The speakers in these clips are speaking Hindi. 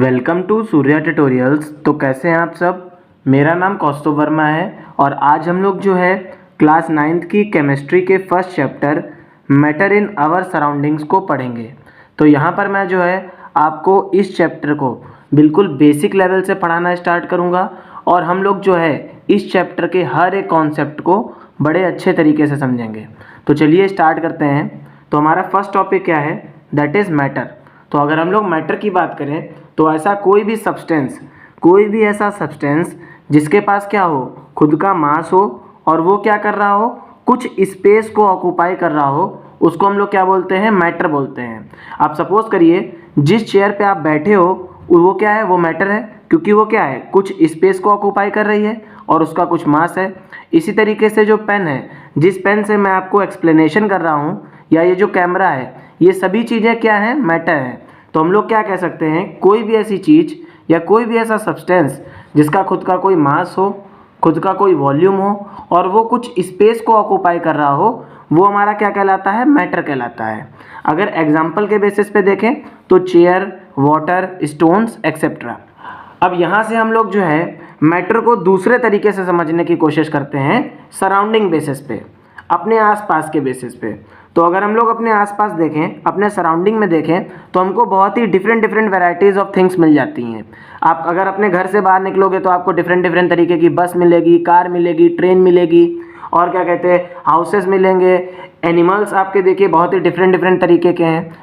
Welcome to Surya tutorials. तो कैसे हैं आप सब। मेरा नाम कौस्तुभ वर्मा है और आज हम लोग जो है क्लास 9th की केमिस्ट्री के first chapter matter in our surroundings को पढ़ेंगे। तो यहाँ पर मैं जो है आपको इस चैप्टर को बिल्कुल बेसिक लेवल से पढ़ाना स्टार्ट करूँगा और हम लोग जो है इस चैप्टर के हर एक कॉन्सेप्ट को बड़े अच्छे तरीके से समझेंगे। तो चलिए स्टार्ट करते हैं। तो हमारा फर्स्ट टॉपिक क्या है, दैट इज़ मैटर। तो अगर हम लोग मैटर की बात करें तो ऐसा कोई भी ऐसा सब्सटेंस जिसके पास क्या हो, खुद का मास हो और वो क्या कर रहा हो, कुछ स्पेस को ऑक्यूपाई कर रहा हो, उसको हम लोग क्या बोलते हैं, मैटर बोलते हैं। आप सपोज करिए जिस चेयर पे आप बैठे हो वो क्या है, वो मैटर है, क्योंकि वो क्या है, कुछ स्पेस को ऑक्यूपाई कर रही है और उसका कुछ मास है। इसी तरीके से जो पेन है, जिस पेन से मैं आपको एक्सप्लेनेशन कर रहा हूँ, या ये जो कैमरा है, ये सभी चीज़ें क्या हैं, मैटर हैं। तो हम लोग क्या कह सकते हैं, कोई भी ऐसी चीज़ या कोई भी ऐसा सब्सटेंस जिसका खुद का कोई मास हो, खुद का कोई वॉल्यूम हो और वो कुछ स्पेस को ऑक्यूपाई कर रहा हो, वो हमारा क्या कहलाता है, मैटर कहलाता है। अगर एग्जाम्पल के बेसिस पे देखें तो चेयर, वाटर, स्टोन्स एक्सेट्रा। अब यहाँ से हम लोग जो है मैटर को दूसरे तरीके से समझने की कोशिश करते हैं, सराउंडिंग बेसिस पे, अपने आसपास के बेसिस पे। तो अगर हम लोग अपने आसपास देखें, अपने सराउंडिंग में देखें, तो हमको बहुत ही डिफरेंट वैराइटीज़ ऑफ थिंग्स मिल जाती हैं। आप अगर अपने घर से बाहर निकलोगे तो आपको डिफरेंट तरीके की बस मिलेगी, कार मिलेगी, ट्रेन मिलेगी और क्या कहते हैं, हाउसेस मिलेंगे। एनिमल्स आपके देखिए बहुत ही डिफरेंट तरीके के हैं।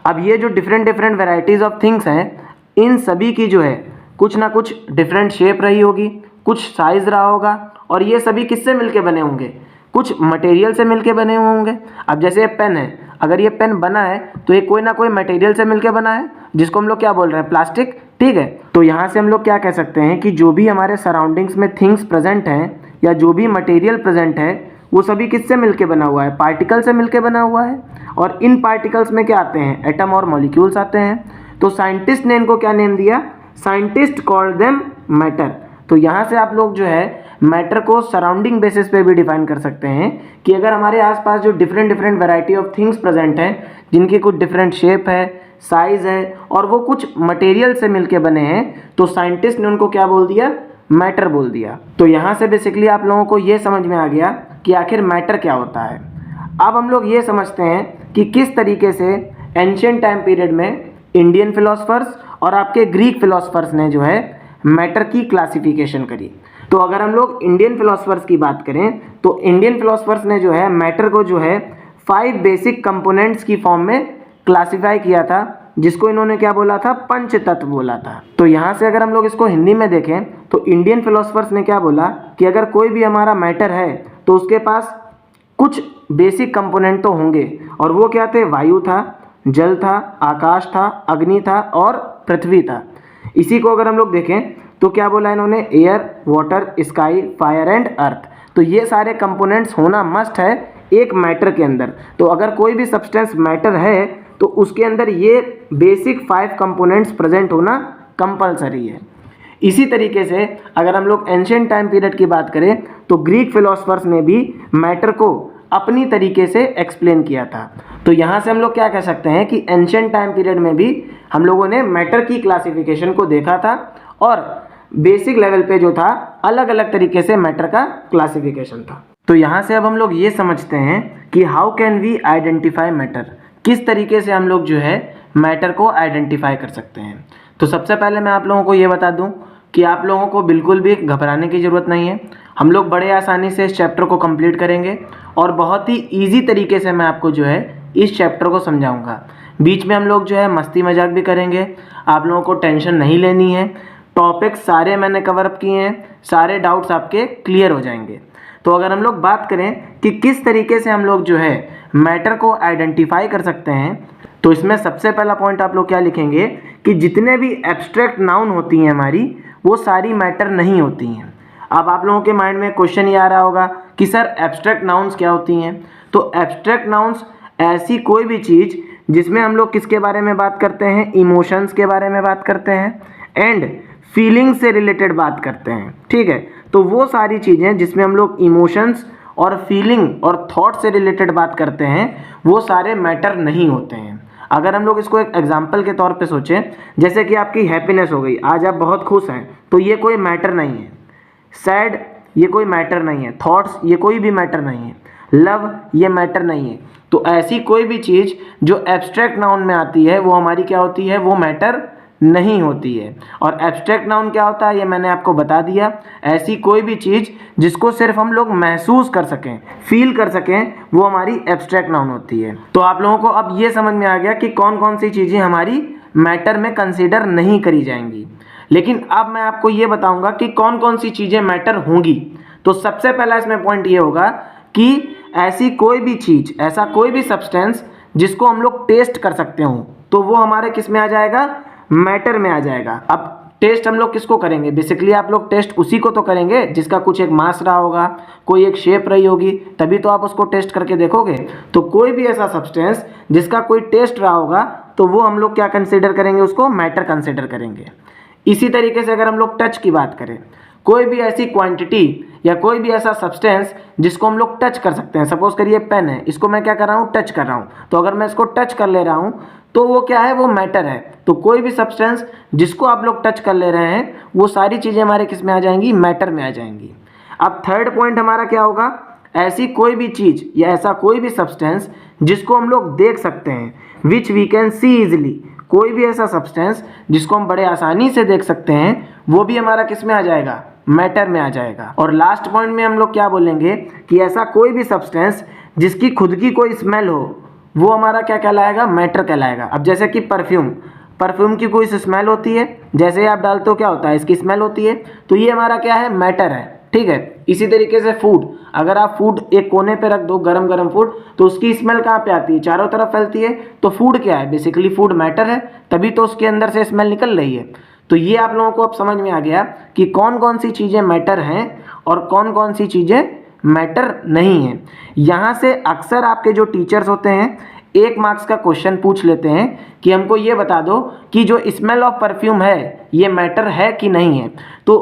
अब ये जो डिफरेंट वैराइटीज़ ऑफ थिंग्स हैं, इन सभी की जो है कुछ ना कुछ डिफरेंट शेप रही होगी, कुछ साइज़ रहा होगा और ये सभी किससे मिलके बने होंगे, कुछ मटेरियल से मिलके बने हुए होंगे। अब जैसे ये पेन है, अगर ये पेन बना है तो ये कोई ना कोई मटेरियल से मिलके बना है, जिसको हम लोग क्या बोल रहे हैं, प्लास्टिक। ठीक है, तो यहाँ से हम लोग क्या कह सकते हैं कि जो भी हमारे सराउंडिंग्स में थिंग्स प्रेजेंट हैं या जो भी मटेरियल प्रेजेंट है, वो सभी किससे मिलके बना हुआ है, पार्टिकल से मिलके बना हुआ है। और इन पार्टिकल्स में क्या आते हैं, एटम और मॉलिक्यूल्स आते हैं। तो साइंटिस्ट ने इनको क्या नेम दिया, साइंटिस्ट कॉल्ड देम मैटर। तो यहाँ से आप लोग जो है मैटर को सराउंडिंग बेसिस पे भी डिफाइन कर सकते हैं कि अगर हमारे आसपास जो different variety of things present हैं, जिनकी कुछ डिफरेंट शेप है, साइज है और वो कुछ मटेरियल से मिलके बने हैं, तो साइंटिस्ट ने उनको क्या बोल दिया, मैटर बोल दिया। तो यहाँ से बेसिकली आप लोगों को ये समझ में आ गया कि आखिर मैटर क्या होता है। अब हम लोग ये समझते हैं कि किस तरीके से एंशिएंट टाइम पीरियड में इंडियन फिलोसफर्स और आपके ग्रीक फिलोसफर्स ने जो है मैटर की क्लासिफिकेशन करी। तो अगर हम लोग इंडियन फिलोसफर्स की बात करें तो इंडियन फिलोसफर्स ने जो है मैटर को जो है 5 बेसिक कंपोनेंट्स की फॉर्म में क्लासिफाई किया था, जिसको इन्होंने क्या बोला था, पंच तत्व बोला था। तो यहाँ से अगर हम लोग इसको हिंदी में देखें तो इंडियन फिलोसफर्स ने क्या बोला कि अगर कोई भी हमारा मैटर है तो उसके पास कुछ बेसिक कंपोनेंट तो होंगे, और वो क्या थे, वायु था, जल था, आकाश था, अग्नि था और पृथ्वी था। इसी को अगर हम लोग देखें तो क्या बोला इन्होंने, air, water, sky, fire and earth. तो ये सारे कंपोनेंट्स होना मस्ट है एक मैटर के अंदर। तो अगर कोई भी सब्सटेंस मैटर है तो उसके अंदर ये बेसिक 5 कंपोनेंट्स प्रेजेंट होना कंपलसरी है। इसी तरीके से अगर हम लोग एंशिएंट टाइम पीरियड की बात करें तो ग्रीक फिलोसफर्स ने भी मैटर को अपनी तरीके से एक्सप्लेन किया था। तो यहाँ से हम लोग क्या कह सकते हैं कि एंशिएंट टाइम पीरियड में भी हम लोगों ने मैटर की क्लासिफिकेशन को देखा था और बेसिक लेवल पे जो था अलग अलग तरीके से मैटर का क्लासिफिकेशन था। तो यहाँ से अब हम लोग ये समझते हैं कि how can we identify matter, किस तरीके से हम लोग जो है मैटर को आइडेंटिफाई कर सकते हैं। तो सबसे पहले मैं आप लोगों को ये बता दूं कि आप लोगों को बिल्कुल भी घबराने की ज़रूरत नहीं है। हम लोग बड़े आसानी से इस चैप्टर को कंप्लीट करेंगे और बहुत ही ईजी तरीके से मैं आपको जो है इस चैप्टर को समझाऊंगा। बीच में हम लोग जो है मस्ती मजाक भी करेंगे, आप लोगों को टेंशन नहीं लेनी है। टॉपिक सारे मैंने कवर अप किए हैं, सारे डाउट्स आपके क्लियर हो जाएंगे। तो अगर हम लोग बात करें कि किस तरीके से हम लोग जो है मैटर को आइडेंटिफाई कर सकते हैं, तो इसमें सबसे पहला पॉइंट आप लोग क्या लिखेंगे कि जितने भी एब्स्ट्रैक्ट नाउन होती हैं हमारी, वो सारी मैटर नहीं होती हैं। अब आप लोगों के माइंड में क्वेश्चन ये आ रहा होगा कि सर एब्स्ट्रैक्ट नाउन्स क्या होती हैं। तो एब्स्ट्रैक्ट नाउन्स ऐसी कोई भी चीज़ जिसमें हम लोग किसके बारे में बात करते हैं, इमोशंस के बारे में बात करते हैं एंड फीलिंग से रिलेटेड बात करते हैं। ठीक है, तो वो सारी चीज़ें जिसमें हम लोग इमोशंस और फीलिंग और थॉट से रिलेटेड बात करते हैं, वो सारे मैटर नहीं होते हैं। अगर हम लोग इसको एक एग्जाम्पल के तौर पे सोचें, जैसे कि आपकी हैप्पीनेस हो गई, आज आप बहुत खुश हैं, तो ये कोई मैटर नहीं है। सैड ये कोई मैटर नहीं है। थॉट्स ये कोई भी मैटर नहीं है। लव ये मैटर नहीं है। तो ऐसी कोई भी चीज़ जो एब्स्ट्रैक्ट नाउन में आती है वो हमारी क्या होती है, वो मैटर नहीं होती है। और एब्स्ट्रैक्ट नाउन क्या होता है ये मैंने आपको बता दिया। ऐसी कोई भी चीज़ जिसको सिर्फ हम लोग महसूस कर सकें, फील कर सकें, वो हमारी एब्स्ट्रैक्ट नाउन होती है। तो आप लोगों को अब ये समझ में आ गया कि कौन कौन सी चीज़ें हमारी मैटर में कंसीडर नहीं करी जाएंगी। लेकिन अब मैं आपको ये बताऊंगा कि कौन कौन सी चीज़ें मैटर होंगी। तो सबसे पहला इसमें पॉइंट ये होगा कि ऐसी कोई भी चीज़, ऐसा कोई भी सब्सटेंस जिसको हम लोग टेस्ट कर सकते हो, तो वो हमारे किस में आ जाएगा, मैटर में आ जाएगा। अब टेस्ट हम लोग किसको करेंगे, बेसिकली आप लोग टेस्ट उसी को तो करेंगे जिसका कुछ एक मास रहा होगा, कोई एक शेप रही होगी, तभी तो आप उसको टेस्ट करके देखोगे। तो कोई भी ऐसा सब्सटेंस जिसका कोई टेस्ट रहा होगा, तो वो हम लोग क्या कंसिडर करेंगे, उसको मैटर कंसिडर करेंगे। इसी तरीके से अगर हम लोग टच की बात करें, कोई भी ऐसी क्वांटिटी या कोई भी ऐसा सब्सटेंस जिसको हम लोग टच कर सकते हैं, सपोज करिए पेन है, इसको मैं क्या कर रहा हूँ, टच कर रहा हूँ, तो अगर मैं इसको टच कर ले रहा हूँ तो वो क्या है, वो मैटर है। तो कोई भी सब्सटेंस जिसको आप लोग टच कर ले रहे हैं, वो सारी चीज़ें हमारे किस में आ जाएंगी, मैटर में आ जाएंगी। अब थर्ड पॉइंट हमारा क्या होगा, ऐसी कोई भी चीज़ या ऐसा कोई भी सब्सटेंस जिसको हम लोग देख सकते हैं, which we can see easily, कोई भी ऐसा सब्सटेंस जिसको हम बड़े आसानी से देख सकते हैं, वो भी हमारा किस में आ जाएगा, मैटर में आ जाएगा। और लास्ट पॉइंट में हम लोग क्या बोलेंगे कि ऐसा कोई भी सब्सटेंस जिसकी खुद की कोई स्मेल हो, वो हमारा क्या कहलाएगा, मैटर कहलाएगा। अब जैसे कि परफ्यूम की कोई स्मेल होती है, जैसे आप डालते हो क्या होता है, इसकी स्मेल होती है, तो ये हमारा क्या है, मैटर है, ठीक है। इसी तरीके से फूड, अगर आप फूड एक कोने पे रख दो, गरम गरम फूड, तो उसकी स्मेल कहाँ पे आती है, चारों तरफ फैलती है। तो फूड क्या है, बेसिकली फूड मैटर है, तभी तो उसके अंदर से स्मेल निकल रही है। तो ये आप लोगों को अब समझ में आ गया कि कौन कौन सी चीज़ें मैटर हैं और कौन कौन सी चीज़ें मैटर नहीं हैं। यहाँ से अक्सर आपके जो टीचर्स होते हैं 1 मार्क्स का क्वेश्चन पूछ लेते हैं कि हमको ये बता दो कि जो स्मेल ऑफ परफ्यूम है ये मैटर है कि नहीं है। तो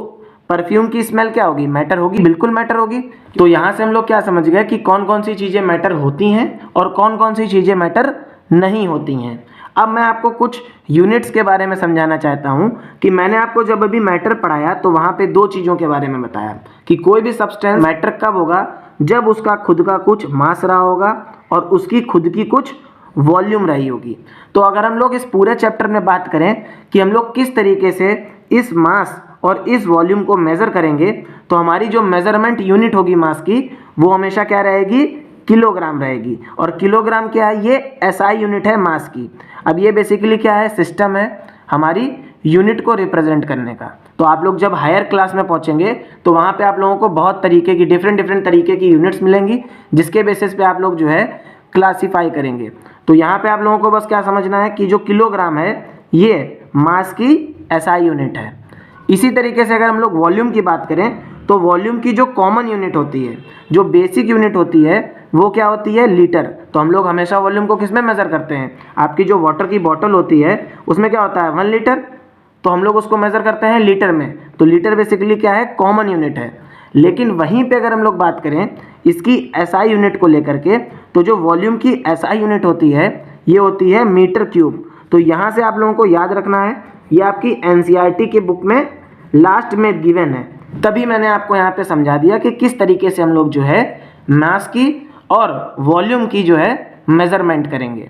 परफ्यूम की स्मेल क्या होगी, मैटर होगी, बिल्कुल मैटर होगी। तो यहाँ से हम लोग क्या समझ गए कि कौन कौन सी चीज़ें मैटर होती हैं और कौन कौन सी चीज़ें मैटर नहीं होती हैं। अब मैं आपको कुछ यूनिट्स के बारे में समझाना चाहता हूँ कि मैंने आपको जब अभी मैटर पढ़ाया तो वहाँ पे 2 चीज़ों के बारे में बताया कि कोई भी सब्सटेंस मैटर कब होगा, जब उसका खुद का कुछ मास रहा होगा और उसकी खुद की कुछ वॉल्यूम रही होगी। तो अगर हम लोग इस पूरे चैप्टर में बात करें कि हम लोग किस तरीके से इस मास और इस वॉल्यूम को मेज़र करेंगे, तो हमारी जो मेज़रमेंट यूनिट होगी मास की, वो हमेशा क्या रहेगी, किलोग्राम रहेगी। और किलोग्राम क्या है, ये एसआई यूनिट है मास की। अब ये बेसिकली क्या है, सिस्टम है हमारी यूनिट को रिप्रेजेंट करने का। तो आप लोग जब हायर क्लास में पहुंचेंगे तो वहाँ पे आप लोगों को बहुत तरीके की डिफरेंट तरीके की यूनिट्स मिलेंगी, जिसके बेसिस पे आप लोग जो है क्लासीफाई करेंगे। तो यहाँ पे आप लोगों को बस क्या समझना है कि जो किलोग्राम है ये मास की एसआई यूनिट है। इसी तरीके से अगर हम लोग वॉल्यूम की बात करें तो वॉल्यूम की जो कॉमन यूनिट होती है, जो बेसिक यूनिट होती है, वो क्या होती है, लीटर। तो हम लोग हमेशा वॉल्यूम को किस में मेज़र करते हैं, आपकी जो वाटर की बॉटल होती है उसमें क्या होता है 1 लीटर, तो हम लोग उसको मेज़र करते हैं लीटर में। तो लीटर बेसिकली क्या है, कॉमन यूनिट है। लेकिन वहीं पे अगर हम लोग बात करें इसकी एसआई यूनिट को लेकर के, तो जो वॉल्यूम की एसआई यूनिट होती है ये होती है मीटर क्यूब। तो यहाँ से आप लोगों को याद रखना है, ये आपकी एनसीईआरटी की बुक में लास्ट में गिवन है, तभी मैंने आपको यहाँ पे समझा दिया कि किस तरीके से हम लोग जो है मास की और वॉल्यूम की जो है मेज़रमेंट करेंगे।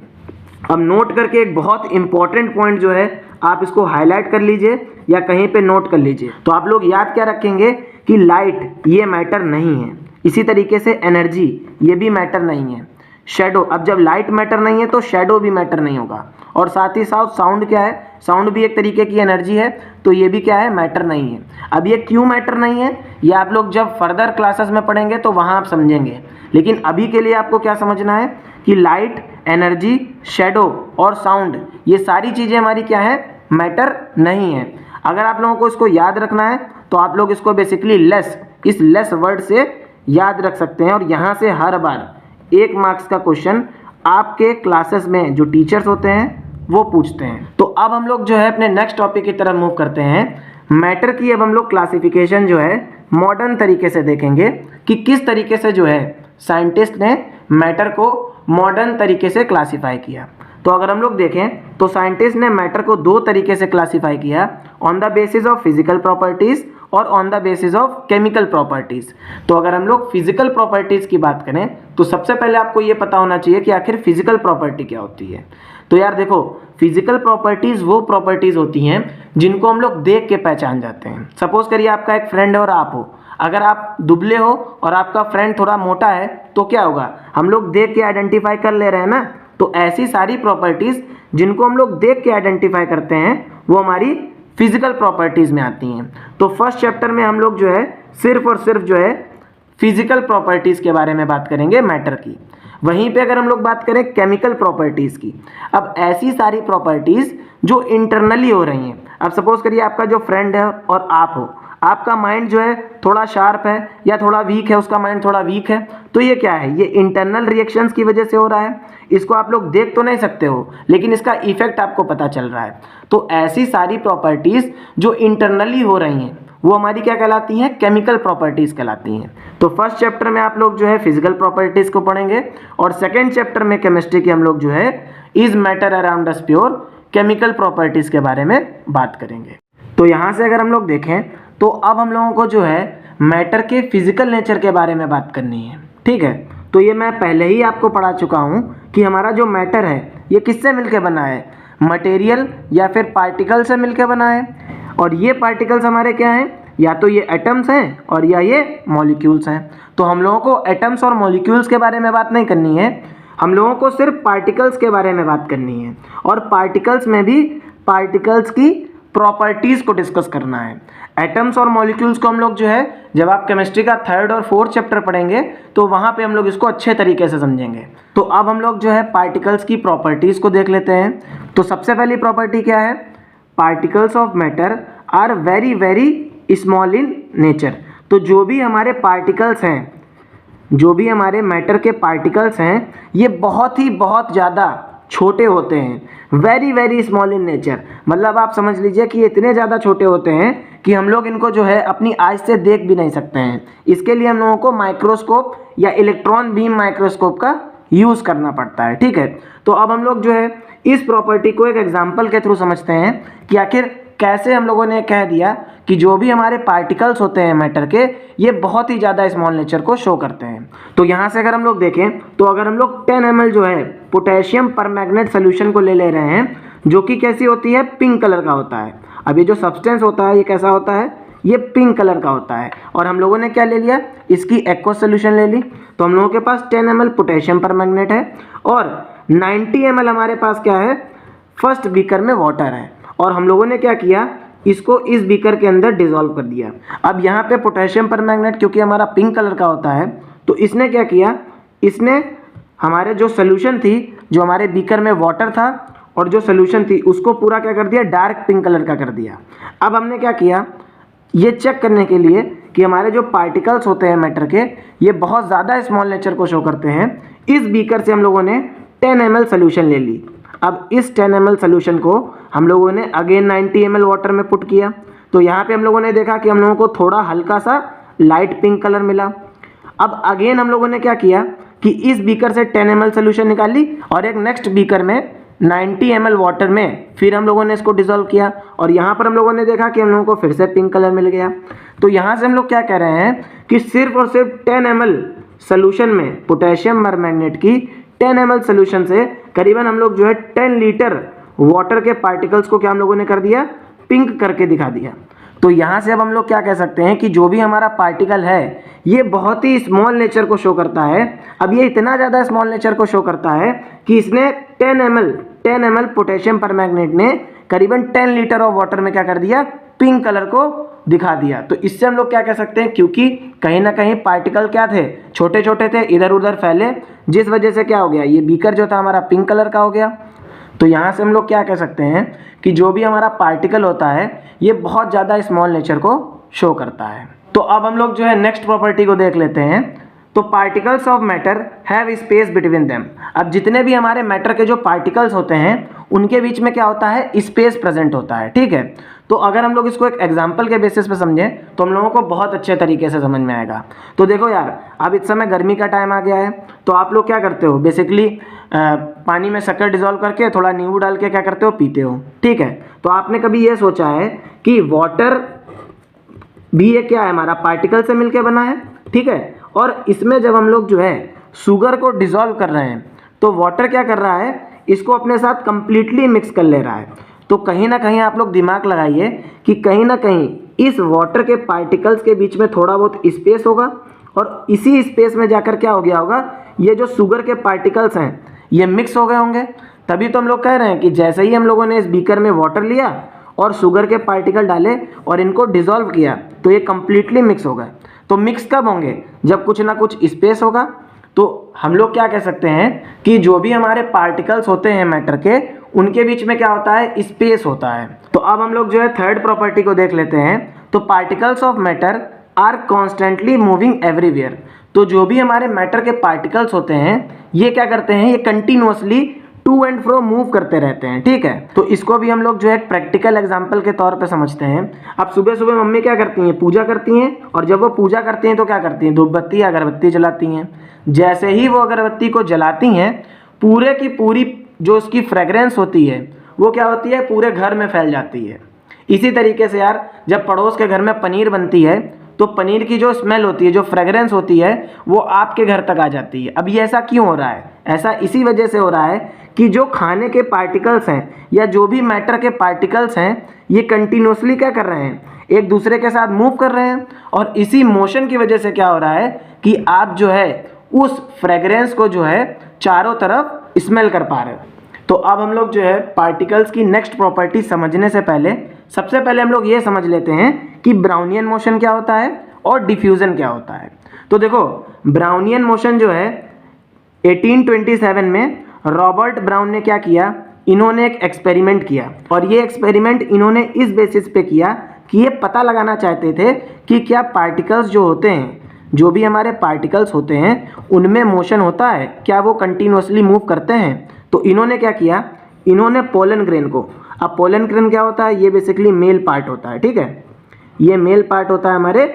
अब नोट करके एक बहुत इंपॉर्टेंट पॉइंट जो है आप इसको हाईलाइट कर लीजिए या कहीं पे नोट कर लीजिए। तो आप लोग याद क्या रखेंगे कि लाइट ये मैटर नहीं है, इसी तरीके से एनर्जी ये भी मैटर नहीं है, शेडो, अब जब लाइट मैटर नहीं है तो शेडो भी मैटर नहीं होगा, और साथ ही साथ साउंड क्या है, साउंड भी एक तरीके की एनर्जी है, तो ये भी क्या है, मैटर नहीं है। अब ये क्यों मैटर नहीं है ये आप लोग जब फर्दर क्लासेस में पढ़ेंगे तो वहाँ आप समझेंगे, लेकिन अभी के लिए आपको क्या समझना है कि लाइट, एनर्जी, शेडो और साउंड ये सारी चीज़ें हमारी क्या है, मैटर नहीं है। अगर आप लोगों को इसको याद रखना है तो आप लोग इसको बेसिकली लेस, इस लेस वर्ड से याद रख सकते हैं, और यहाँ से हर बार 1 मार्क्स का क्वेश्चन आपके क्लासेस में जो टीचर्स होते हैं वो पूछते हैं। तो अब हम लोग जो है अपने नेक्स्ट टॉपिक की तरफ मूव करते हैं। मैटर की अब हम लोग क्लासिफिकेशन जो है मॉडर्न तरीके से देखेंगे कि किस तरीके से जो है साइंटिस्ट ने मैटर को मॉडर्न तरीके से क्लासीफाई किया। तो अगर हम लोग देखें तो साइंटिस्ट ने मैटर को दो तरीके से क्लासिफाई किया, on the basis of physical properties और on the basis of chemical properties. तो अगर हम लोग फिजिकल प्रॉपर्टीज की बात करें तो सबसे पहले आपको ये पता होना चाहिए कि आखिर फिजिकल प्रॉपर्टी क्या होती है। तो यार देखो, फिजिकल प्रॉपर्टीज वो प्रॉपर्टीज होती हैं जिनको हम लोग देख के पहचान जाते हैं। सपोज करिए आपका एक फ्रेंड है और आप हो, अगर आप दुबले हो और आपका फ्रेंड थोड़ा मोटा है तो क्या होगा, हम लोग देख के आइडेंटिफाई कर ले रहे हैं ना। तो ऐसी सारी प्रॉपर्टीज जिनको हम लोग देख के आइडेंटिफाई करते हैं वो हमारी फिजिकल प्रॉपर्टीज में आती हैं। तो फर्स्ट चैप्टर में हम लोग जो है सिर्फ और सिर्फ जो है फिजिकल प्रॉपर्टीज के बारे में बात करेंगे मैटर की। वहीं पे अगर हम लोग बात करें केमिकल प्रॉपर्टीज की, अब ऐसी सारी प्रॉपर्टीज जो इंटरनली हो रही हैं। अब सपोज करिए आपका जो फ्रेंड है और आप हो, आपका माइंड जो है थोड़ा शार्प है या थोड़ा वीक है, उसका माइंड थोड़ा वीक है, तो ये क्या है, ये इंटरनल रिएक्शंस की वजह से हो रहा है। इसको आप लोग देख तो नहीं सकते हो लेकिन इसका इफेक्ट आपको पता चल रहा है। तो ऐसी सारी प्रॉपर्टीज जो इंटरनली हो रही हैं वो हमारी क्या कहलाती हैं, केमिकल प्रॉपर्टीज कहलाती हैं। तो फर्स्ट चैप्टर में आप लोग जो है फिजिकल प्रॉपर्टीज को पढ़ेंगे और सेकेंड चैप्टर में केमिस्ट्री की हम लोग जो है is matter around us pure chemical properties के बारे में बात करेंगे। तो यहाँ से अगर हम लोग देखें तो अब हम लोगों को जो है मैटर के फिजिकल नेचर के बारे में बात करनी है, ठीक है। तो ये मैं पहले ही आपको पढ़ा चुका हूँ कि हमारा जो मैटर है ये किससे मिलके बना है, मटेरियल या फिर पार्टिकल से मिलके बना है। और ये पार्टिकल्स हमारे क्या हैं, या तो ये एटम्स हैं और या ये मॉलिक्यूल्स हैं। तो हम लोगों को एटम्स और मॉलिक्यूल्स के बारे में बात नहीं करनी है, हम लोगों को सिर्फ पार्टिकल्स के बारे में बात करनी है। और पार्टिकल्स में भी पार्टिकल्स की प्रॉपर्टीज़ को डिस्कस करना है। एटम्स और मॉलिक्यूल्स को हम लोग जो है जब आप केमिस्ट्री का थर्ड और फोर्थ चैप्टर पढ़ेंगे तो वहाँ पे हम लोग इसको अच्छे तरीके से समझेंगे। तो अब हम लोग जो है पार्टिकल्स की प्रॉपर्टीज़ को देख लेते हैं। तो सबसे पहली प्रॉपर्टी क्या है, particles of matter are very very small in nature. तो जो भी हमारे पार्टिकल्स हैं, जो भी हमारे मैटर के पार्टिकल्स हैं, ये बहुत ज़्यादा छोटे होते हैं, very very small in nature. मतलब आप समझ लीजिए कि इतने ज़्यादा छोटे होते हैं कि हम लोग इनको जो है अपनी आँख से देख भी नहीं सकते हैं। इसके लिए हम लोगों को माइक्रोस्कोप या इलेक्ट्रॉन बीम माइक्रोस्कोप का यूज़ करना पड़ता है, ठीक है। तो अब हम लोग जो है इस प्रॉपर्टी को एक एग्जाम्पल के थ्रू समझते हैं कि आखिर कैसे हम लोगों ने कह दिया कि जो भी हमारे पार्टिकल्स होते हैं मैटर के, ये बहुत ही ज़्यादा स्मॉल नेचर को शो करते हैं। तो यहाँ से अगर हम लोग देखें तो अगर हम लोग 10 ml जो है पोटेशियम परमैंगनेट सोल्यूशन को ले रहे हैं, जो कि कैसी होती है, पिंक कलर का होता है। अब ये जो सब्सटेंस होता है ये कैसा होता है, ये पिंक कलर का होता है। और हम लोगों ने क्या ले लिया, इसकी एक्वस सोल्यूशन ले ली। तो हम लोगों के पास 10 ml पोटेशियम परमैंगनेट है और 90 ml हमारे पास क्या है, फर्स्ट बीकर में वाटर है। और हम लोगों ने क्या किया, इसको इस बीकर के अंदर डिसॉल्व कर दिया। अब यहाँ पे पोटेशियम परमैंगनेट क्योंकि हमारा पिंक कलर का होता है, तो इसने क्या किया, इसने हमारे जो सोल्यूशन थी, जो हमारे बीकर में वाटर था और जो सोल्यूशन थी, उसको पूरा क्या कर दिया, डार्क पिंक कलर का कर दिया। अब हमने क्या किया, ये चेक करने के लिए कि हमारे जो पार्टिकल्स होते हैं मैटर के, ये बहुत ज़्यादा स्मॉल नेचर को शो करते हैं, इस बीकर से हम लोगों ने 10 ml सोल्यूशन ले ली। अब इस 10 ml सोल्यूशन को हम लोगों ने अगेन 90 ml वाटर में पुट किया। तो यहाँ पे हम लोगों ने देखा कि हम लोगों को थोड़ा हल्का सा लाइट पिंक कलर मिला। अब अगेन हम लोगों ने क्या किया कि इस बीकर से 10 ml सोल्यूशन निकाल ली और एक नेक्स्ट बीकर में 90 ml वाटर में फिर हम लोगों ने इसको डिसॉल्व किया और यहाँ पर हम लोगों ने देखा कि हम लोगों को फिर से पिंक कलर मिल गया। तो यहाँ से हम लोग क्या कह रहे हैं कि सिर्फ और सिर्फ 10 ml सोल्यूशन में पोटेशियम परमैंगनेट की 10 ml सोल्यूशन से करीबन हम लोग जो है 10 लीटर वाटर के पार्टिकल्स को क्या हम लोगों ने कर दिया, पिंक करके दिखा दिया। तो यहाँ से अब हम लोग क्या कह सकते हैं कि जो भी हमारा पार्टिकल है ये बहुत ही स्मॉल नेचर को शो करता है। अब ये इतना ज़्यादा स्मॉल नेचर को शो करता है कि इसने 10 ml पोटेशियम परमैंगनेट ने करीबन 10 लीटर ऑफ वाटर में क्या कर दिया, पिंक कलर को दिखा दिया। तो इससे हम लोग क्या कह सकते हैं, क्योंकि कहीं ना कहीं पार्टिकल क्या थे, छोटे छोटे थे, इधर उधर फैले, जिस वजह से क्या हो गया, ये बीकर जो था हमारा पिंक कलर का हो गया। तो यहाँ से हम लोग क्या कह सकते हैं कि जो भी हमारा पार्टिकल होता है ये बहुत ज़्यादा स्मॉल नेचर को शो करता है। तो अब हम लोग जो है नेक्स्ट प्रॉपर्टी को देख लेते हैं। तो particles of matter have space between them. अब जितने भी हमारे मैटर के जो पार्टिकल्स होते हैं उनके बीच में क्या होता है, स्पेस प्रेजेंट होता है, ठीक है। तो अगर हम लोग इसको एक एग्जाम्पल के बेसिस पे समझें तो हम लोगों को बहुत अच्छे तरीके से समझ में आएगा। तो देखो यार, अब इस समय गर्मी का टाइम आ गया है, तो आप लोग क्या करते हो, बेसिकली पानी में शक्कर डिजोल्व करके थोड़ा नींबू डाल के क्या करते हो, पीते हो। ठीक है, तो आपने कभी ये सोचा है कि वाटर भी ये क्या है, हमारा पार्टिकल से मिलके बना है। ठीक है, और इसमें जब हम लोग जो है शुगर को डिजोल्व कर रहे हैं तो वाटर क्या कर रहा है, इसको अपने साथ कंप्लीटली मिक्स कर ले रहा है। तो कहीं ना कहीं आप लोग दिमाग लगाइए कि कहीं ना कहीं इस वाटर के पार्टिकल्स के बीच में थोड़ा बहुत स्पेस होगा, और इसी स्पेस में जाकर क्या हो गया होगा, ये जो शुगर के पार्टिकल्स हैं ये मिक्स हो गए होंगे। तभी तो हम लोग कह रहे हैं कि जैसे ही हम लोगों ने इस बीकर में वाटर लिया और शुगर के पार्टिकल डाले और इनको डिसॉल्व किया तो ये कंप्लीटली मिक्स हो गए। तो मिक्स कब होंगे, जब कुछ ना कुछ स्पेस होगा। तो हम लोग क्या कह सकते हैं कि जो भी हमारे पार्टिकल्स होते हैं मैटर के, उनके बीच में क्या होता है, स्पेस होता है। तो अब हम लोग जो है थर्ड प्रॉपर्टी को देख लेते हैं। तो particles of matter are constantly moving everywhere. तो जो भी हमारे मैटर के पार्टिकल्स होते हैं ये क्या करते हैं, ये continuously to and fro move करते रहते हैं। ठीक है, तो इसको भी हम लोग जो है प्रैक्टिकल एग्जांपल के तौर पे समझते हैं। अब सुबह सुबह मम्मी क्या करती हैं, पूजा करती हैं, और जब वो पूजा करती हैं तो क्या करती हैं, धूपबत्ती या अगरबत्ती जलाती हैं। जैसे ही वो अगरबत्ती को जलाती हैं, पूरे की पूरी जो उसकी फ्रेग्रेंस होती है वो क्या होती है, पूरे घर में फैल जाती है। इसी तरीके से यार जब पड़ोस के घर में पनीर बनती है तो पनीर की जो स्मेल होती है, जो फ्रेग्रेंस होती है, वो आपके घर तक आ जाती है। अब ये ऐसा क्यों हो रहा है, ऐसा इसी वजह से हो रहा है कि जो खाने के पार्टिकल्स हैं या जो भी मैटर के पार्टिकल्स हैं ये कंटिन्यूसली क्या कर रहे हैं, एक दूसरे के साथ मूव कर रहे हैं। और इसी मोशन की वजह से क्या हो रहा है कि आप जो है उस फ्रेग्रेंस को जो है चारों तरफ स्मेल कर पा रहे हो। तो अब हम लोग जो है पार्टिकल्स की नेक्स्ट प्रॉपर्टी समझने से पहले सबसे पहले हम लोग ये समझ लेते हैं कि ब्राउनियन मोशन क्या होता है और डिफ्यूजन क्या होता है। तो देखो ब्राउनियन मोशन जो है 1827 में रॉबर्ट ब्राउन ने क्या किया, इन्होंने एक एक्सपेरिमेंट किया, और ये एक्सपेरिमेंट इन्होंने इस बेसिस पे किया कि ये पता लगाना चाहते थे कि क्या पार्टिकल्स जो होते हैं, जो भी हमारे पार्टिकल्स होते हैं उनमें मोशन होता है, क्या वो कंटिन्यूसली मूव करते हैं। तो इन्होंने क्या किया, इन्होंने पोलन ग्रेन को, अब पोलन ग्रेन क्या होता है, ये बेसिकली मेल पार्ट होता है। ठीक है, ये मेल पार्ट होता है हमारे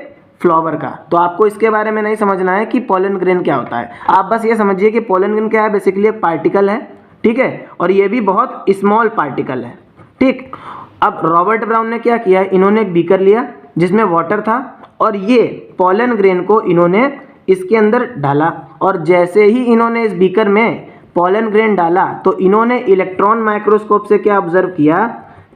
फ्लावर का। तो आपको इसके बारे में नहीं समझना है कि पोलन ग्रेन क्या होता है, आप बस ये समझिए कि पोलन ग्रेन क्या है, बेसिकली एक पार्टिकल है। ठीक है, और ये भी बहुत स्मॉल पार्टिकल है। ठीक, अब रॉबर्ट ब्राउन ने क्या किया, इन्होंने एक बीकर लिया जिसमें वाटर था, और ये पोलन ग्रेन को इन्होंने इसके अंदर डाला, और जैसे ही इन्होंने इस बीकर में पोलन ग्रेन डाला तो इन्होंने इलेक्ट्रॉन माइक्रोस्कोप से क्या ऑब्जर्व किया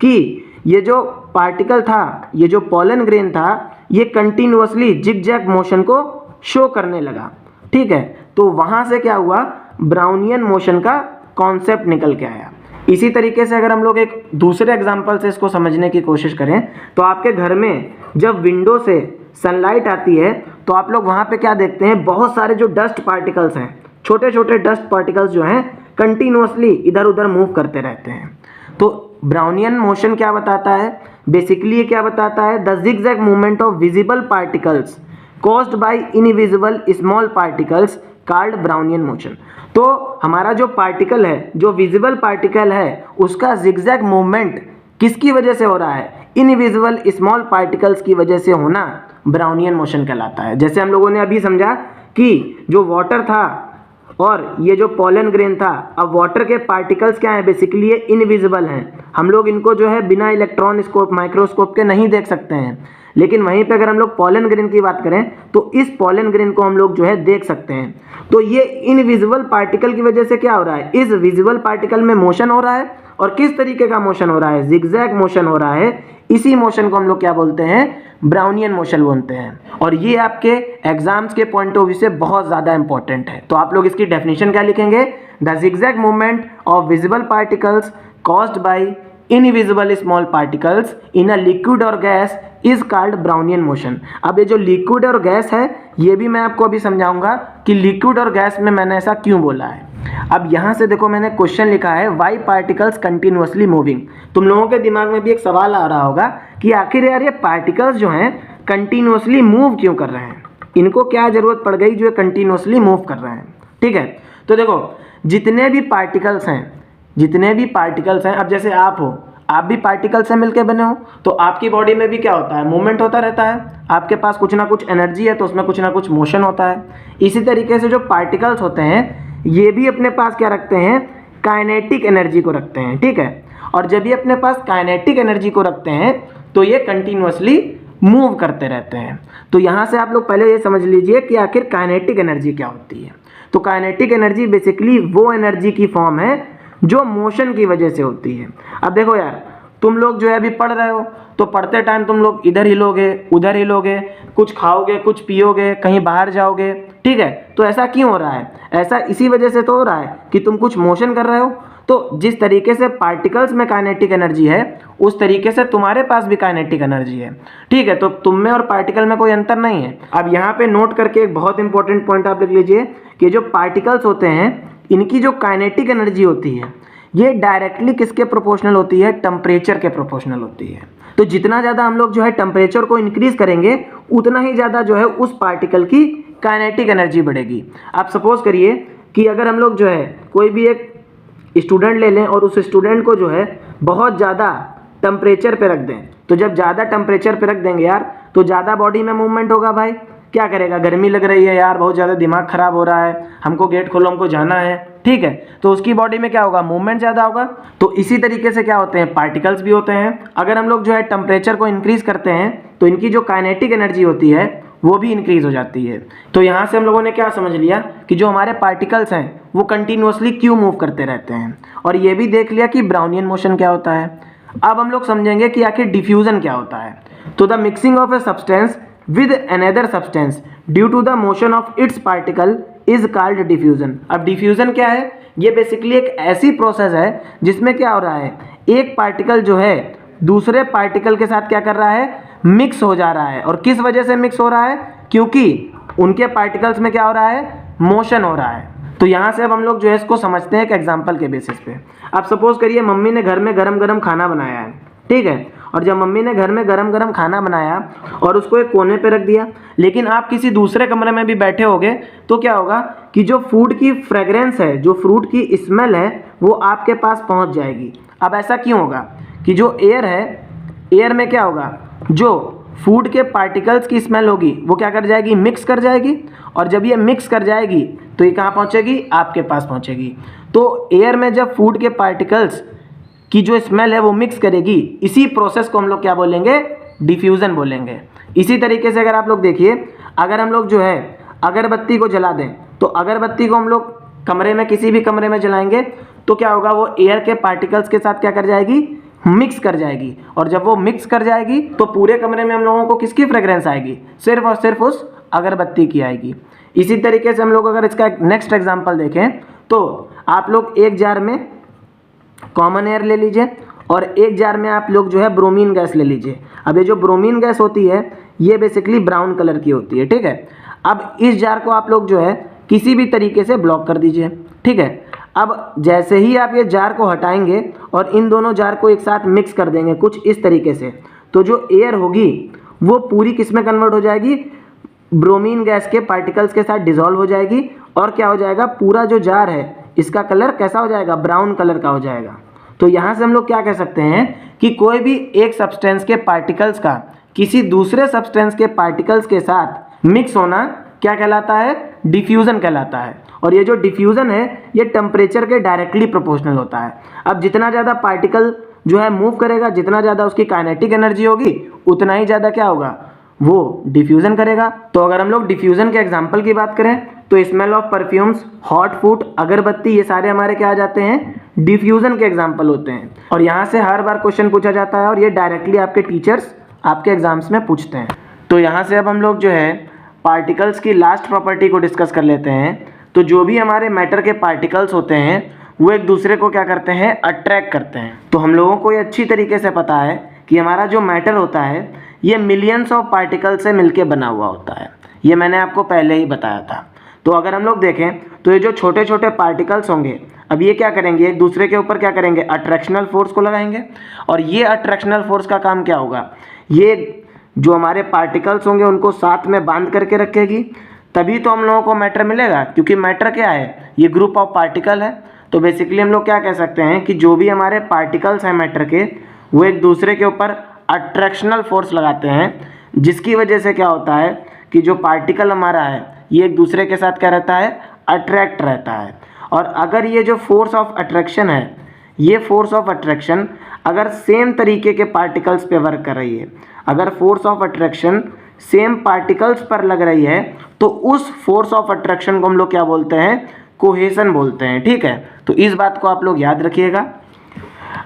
कि ये जो पार्टिकल था, ये जो पोलन ग्रेन था, ये कंटिन्यूअसली जिगजैग मोशन को शो करने लगा। ठीक है, तो वहाँ से क्या हुआ, ब्राउनियन मोशन का कॉन्सेप्ट निकल के आया। इसी तरीके से अगर हम लोग एक दूसरे एग्जांपल से इसको समझने की कोशिश करें तो आपके घर में जब विंडो से सनलाइट आती है तो आप लोग वहाँ पे क्या देखते हैं, बहुत सारे जो डस्ट पार्टिकल्स हैं, छोटे छोटे डस्ट पार्टिकल्स जो हैं कंटिन्यूअसली इधर उधर मूव करते रहते हैं। तो ब्राउनियन मोशन क्या बताता है, बेसिकली ये क्या बताता है, the zigzag movement of visible particles caused by invisible small particles called Brownian motion. तो हमारा जो पार्टिकल है, जो विजिबल पार्टिकल है, उसका जिगजैग मूवमेंट किसकी वजह से हो रहा है, इनविजिबल स्मॉल पार्टिकल्स की वजह से होना ब्राउनियन मोशन कहलाता है। जैसे हम लोगों ने अभी समझा कि जो वाटर था और ये जो पोलन ग्रेन था, अब वाटर के पार्टिकल्स क्या हैं, बेसिकली ये इनविजिबल हैं, हम लोग इनको जो है बिना इलेक्ट्रॉन स्कोप माइक्रोस्कोप के नहीं देख सकते हैं। लेकिन वहीं पे अगर हम लोग पोलन ग्रेन की बात करें तो इस पोलन ग्रेन को हम लोग जो है देख सकते हैं। तो ये इनविजिबल पार्टिकल की वजह से क्या हो रहा है, इस विजिबल पार्टिकल में मोशन हो रहा है, और किस तरीके का मोशन हो रहा है, जिगजैग मोशन हो रहा है। इसी मोशन को हम लोग क्या बोलते हैं, ब्राउनियन मोशन बोलते हैं। और ये आपके एग्जाम्स के पॉइंट ऑफ व्यू से बहुत ज़्यादा इंपॉर्टेंट है। तो आप लोग इसकी डेफिनेशन क्या लिखेंगे, the zigzag movement of visible particles caused by invisible small particles in a liquid और gas is called Brownian motion. अब ये जो लिक्विड और गैस है ये भी मैं आपको अभी समझाऊंगा कि लिक्विड और गैस में मैंने ऐसा क्यों बोला है। अब यहाँ से देखो मैंने क्वेश्चन लिखा है, वाई पार्टिकल्स कंटिन्यूअसली मूविंग। तुम लोगों के दिमाग में भी एक सवाल आ रहा होगा कि आखिर यार ये पार्टिकल्स जो हैं कंटिन्यूअसली मूव क्यों कर रहे हैं, इनको क्या जरूरत पड़ गई जो ये कंटिन्यूअसली मूव कर रहे हैं। ठीक है, तो देखो जितने भी पार्टिकल्स हैं, अब जैसे आप हो, आप भी पार्टिकल से मिलके बने हो, तो आपकी बॉडी में भी क्या होता है, मूवमेंट होता रहता है। आपके पास कुछ ना कुछ एनर्जी है तो उसमें कुछ ना कुछ मोशन होता है। इसी तरीके से जो पार्टिकल्स होते हैं ये भी अपने पास क्या रखते हैं, काइनेटिक एनर्जी को रखते हैं, ठीक है। और जब ये अपने पास काइनेटिक एनर्जी को रखते हैं तो ये कंटिन्यूअसली मूव करते रहते हैं। तो यहाँ से आप लोग पहले ये समझ लीजिए कि आखिर काइनेटिक एनर्जी क्या होती है। तो काइनेटिक एनर्जी बेसिकली वो एनर्जी की फॉर्म है जो मोशन की वजह से होती है। अब देखो यार, तुम लोग जो है अभी पढ़ रहे हो, तो पढ़ते टाइम तुम लोग इधर हिलोगे उधर हिलोगे, कुछ खाओगे कुछ पियोगे, कहीं बाहर जाओगे, ठीक है। तो ऐसा क्यों हो रहा है? ऐसा इसी वजह से तो हो रहा है कि तुम कुछ मोशन कर रहे हो। तो जिस तरीके से पार्टिकल्स में काइनेटिक एनर्जी है उस तरीके से तुम्हारे पास भी काइनेटिक एनर्जी है, ठीक है। तो तुम में और पार्टिकल में कोई अंतर नहीं है। अब यहाँ पे नोट करके एक बहुत इंपॉर्टेंट पॉइंट आप लिख लीजिए कि जो पार्टिकल्स होते हैं इनकी जो काइनेटिक एनर्जी होती है ये डायरेक्टली किसके प्रोपोर्शनल होती है? टेम्परेचर के प्रोपोर्शनल होती है। तो जितना ज़्यादा हम लोग जो है टेम्परेचर को इंक्रीज करेंगे उतना ही ज़्यादा जो है उस पार्टिकल की काइनेटिक एनर्जी बढ़ेगी। आप सपोज करिए कि अगर हम लोग जो है कोई भी एक स्टूडेंट ले लें और उस स्टूडेंट को जो है बहुत ज़्यादा टेम्परेचर पे रख दें, तो जब ज़्यादा टेम्परेचर पे रख देंगे यार तो ज़्यादा बॉडी में मूवमेंट होगा। भाई क्या करेगा? गर्मी लग रही है यार, बहुत ज़्यादा दिमाग ख़राब हो रहा है, हमको गेट खोलो हमको जाना है, ठीक है। तो उसकी बॉडी में क्या होगा? मूवमेंट ज़्यादा होगा। तो इसी तरीके से क्या होते हैं? पार्टिकल्स भी होते हैं। अगर हम लोग जो है टेम्परेचर को इंक्रीज करते हैं तो इनकी जो काइनेटिक एनर्जी होती है वो भी इंक्रीज हो जाती है। तो यहाँ से हम लोगों ने क्या समझ लिया कि जो हमारे पार्टिकल्स हैं वो कंटिन्यूअसली क्यों मूव करते रहते हैं, और ये भी देख लिया कि ब्राउनियन मोशन क्या होता है। अब हम लोग समझेंगे कि आखिर डिफ्यूजन क्या होता है। तो the mixing of a substance with another substance due to the motion of its particle is called diffusion. अब डिफ्यूजन क्या है? ये बेसिकली एक ऐसी प्रोसेस है जिसमें क्या हो रहा है, एक पार्टिकल जो है दूसरे पार्टिकल के साथ क्या कर रहा है? मिक्स हो जा रहा है। और किस वजह से मिक्स हो रहा है? क्योंकि उनके पार्टिकल्स में क्या हो रहा है? मोशन हो रहा है। तो यहाँ से अब हम लोग जो है इसको समझते हैं एक एग्जाम्पल के बेसिस पे। आप सपोज करिए मम्मी ने घर में गरम गरम खाना बनाया है, ठीक है। और जब मम्मी ने घर में गरम गरम खाना बनाया और उसको एक कोने पे रख दिया, लेकिन आप किसी दूसरे कमरे में भी बैठे होगे तो क्या होगा कि जो फूड की फ्रेग्रेंस है, जो फ्रूट की स्मेल है, वो आपके पास पहुंच जाएगी। अब ऐसा क्यों होगा कि जो एयर है, एयर में क्या होगा, जो फूड के पार्टिकल्स की स्मेल होगी वो क्या कर जाएगी? मिक्स कर जाएगी। और जब ये मिक्स कर जाएगी तो ये कहाँ पहुँचेगी? आपके पास पहुँचेगी। तो एयर में जब फूड के पार्टिकल्स की जो स्मेल है वो मिक्स करेगी, इसी प्रोसेस को हम लोग क्या बोलेंगे? डिफ्यूज़न बोलेंगे। इसी तरीके से अगर आप लोग देखिए, अगर हम लोग जो है अगरबत्ती को जला दें, तो अगरबत्ती को हम लोग कमरे में किसी भी कमरे में जलाएंगे तो क्या होगा? वो एयर के पार्टिकल्स के साथ क्या कर जाएगी? मिक्स कर जाएगी। और जब वो मिक्स कर जाएगी तो पूरे कमरे में हम लोगों को किसकी फ्रेग्रेंस आएगी? सिर्फ और सिर्फ उस अगरबत्ती की आएगी। इसी तरीके से हम लोग अगर इसका नेक्स्ट एग्जांपल देखें तो आप लोग एक जार में कॉमन एयर ले लीजिए और एक जार में आप लोग जो है ब्रोमीन गैस ले लीजिए। अब ये जो ब्रोमीन गैस होती है ये बेसिकली ब्राउन कलर की होती है, ठीक है। अब इस जार को आप लोग जो है किसी भी तरीके से ब्लॉक कर दीजिए, ठीक है। अब जैसे ही आप ये जार को हटाएंगे और इन दोनों जार को एक साथ मिक्स कर देंगे कुछ इस तरीके से, तो जो एयर होगी वो पूरी किस में कन्वर्ट हो जाएगी? ब्रोमीन गैस के पार्टिकल्स के साथ डिसॉल्व हो जाएगी। और क्या हो जाएगा? पूरा जो जार है इसका कलर कैसा हो जाएगा? ब्राउन कलर का हो जाएगा। तो यहाँ से हम लोग क्या कह सकते हैं कि कोई भी एक सब्सटेंस के पार्टिकल्स का किसी दूसरे सब्सटेंस के पार्टिकल्स के साथ मिक्स होना क्या कहलाता है? डिफ्यूज़न कहलाता है। और ये जो डिफ्यूज़न है ये टेम्परेचर के डायरेक्टली प्रोपोर्शनल होता है। अब जितना ज़्यादा पार्टिकल जो है मूव करेगा, जितना ज़्यादा उसकी काइनेटिक एनर्जी होगी, उतना ही ज़्यादा क्या होगा? वो डिफ्यूज़न करेगा। तो अगर हम लोग डिफ्यूज़न के एग्जाम्पल की बात करें तो smell of perfumes, hot food, अगरबत्ती, ये सारे हमारे क्या आ जाते हैं? डिफ्यूज़न के एग्जाम्पल होते हैं। और यहाँ से हर बार क्वेश्चन पूछा जाता है और ये डायरेक्टली आपके टीचर्स आपके एग्जाम्स में पूछते हैं। तो यहाँ से अब हम लोग जो है पार्टिकल्स की लास्ट प्रॉपर्टी को डिस्कस कर लेते हैं। तो जो भी हमारे मैटर के पार्टिकल्स होते हैं वो एक दूसरे को क्या करते हैं? अट्रैक्ट करते हैं। तो हम लोगों को ये अच्छी तरीके से पता है कि हमारा जो मैटर होता है ये मिलियंस ऑफ पार्टिकल से मिलके बना हुआ होता है। ये मैंने आपको पहले ही बताया था। तो अगर हम लोग देखें तो ये जो छोटे छोटे पार्टिकल्स होंगे, अब ये क्या करेंगे? एक दूसरे के ऊपर क्या करेंगे? अट्रैक्शनल फोर्स को लगाएंगे। और ये अट्रैक्शनल फोर्स का काम क्या होगा? ये जो हमारे पार्टिकल्स होंगे उनको साथ में बांध करके रखेगी, तभी तो हम लोगों को मैटर मिलेगा। क्योंकि मैटर क्या है? ये ग्रुप ऑफ पार्टिकल है। तो बेसिकली हम लोग क्या कह सकते हैं कि जो भी हमारे पार्टिकल्स हैं मैटर के, वो एक दूसरे के ऊपर अट्रैक्शनल फोर्स लगाते हैं, जिसकी वजह से क्या होता है कि जो पार्टिकल हमारा है ये एक दूसरे के साथ क्या रहता है? अट्रैक्ट रहता है। और अगर ये जो फोर्स ऑफ अट्रैक्शन है, ये फोर्स ऑफ अट्रैक्शन अगर सेम तरीके के पार्टिकल्स पे वर्क कर रही है, अगर force of attraction same particles पर लग रही है, तो उस फोर्स ऑफ अट्रैक्शन को हम लोग क्या बोलते हैं? कोहेसन बोलते हैं। ठीक है, तो इस बात को आप लोग याद रखिएगा।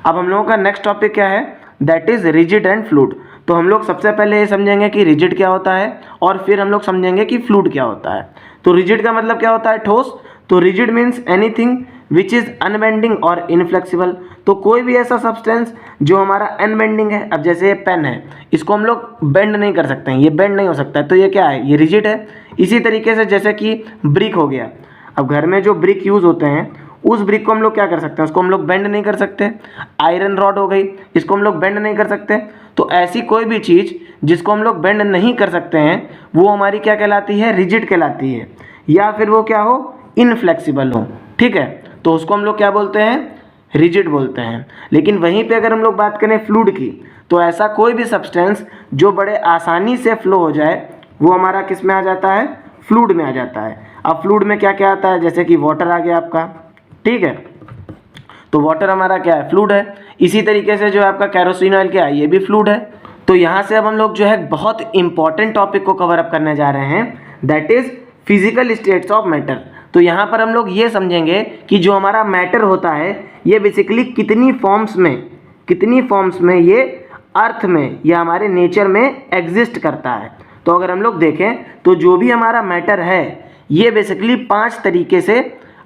अब हम लोगों का नेक्स्ट टॉपिक क्या है? That is rigid and fluid. तो हम लोग सबसे पहले ये समझेंगे कि रिजिड क्या होता है और फिर हम लोग समझेंगे कि फ्लूइड क्या होता है। तो रिजिड का मतलब क्या होता है? ठोस। तो rigid means anything which is unbending और इनफ्लेक्सिबल। तो कोई भी ऐसा सब्सटेंस जो हमारा अनबेंडिंग है, अब जैसे ये पेन है, इसको हम लोग बेंड नहीं कर सकते हैं, ये बेंड नहीं हो सकता है, तो ये क्या है? ये रिजिड है। इसी तरीके से जैसे कि ब्रिक हो गया, अब घर में जो ब्रिक यूज़ होते हैं उस ब्रिक को हम लोग क्या कर सकते हैं? उसको हम लोग बेंड नहीं कर सकते। आयरन रॉड हो गई, इसको हम लोग बेंड नहीं कर सकते। तो ऐसी कोई भी चीज़ जिसको हम लोग बेंड नहीं कर सकते हैं वो हमारी क्या कहलाती है? रिजिड कहलाती है। या फिर वो क्या हो? इनफ्लेक्सिबल हो। ठीक है, तो उसको हम लोग क्या बोलते हैं? रिजिड बोलते हैं। लेकिन वहीं पे अगर हम लोग बात करें फ्लूइड की, तो ऐसा कोई भी सब्सटेंस जो बड़े आसानी से फ्लो हो जाए वो हमारा किस में आ जाता है? फ्लूइड में आ जाता है। अब फ्लूइड में क्या क्या आता है? जैसे कि वाटर आ गया आपका। ठीक है, तो वाटर हमारा क्या है? फ्लूइड है। इसी तरीके से जो आपका कैरोसिन ऑयल क्या है? ये भी फ्लूइड है। तो यहाँ से अब हम लोग जो है बहुत इंपॉर्टेंट टॉपिक को कवर अप करने जा रहे हैं, that is physical states of matter. तो यहाँ पर हम लोग ये समझेंगे कि जो हमारा मैटर होता है ये बेसिकली कितनी फॉर्म्स में ये अर्थ में या हमारे नेचर में एग्जिस्ट करता है। तो अगर हम लोग देखें तो जो भी हमारा मैटर है ये बेसिकली 5 तरीके से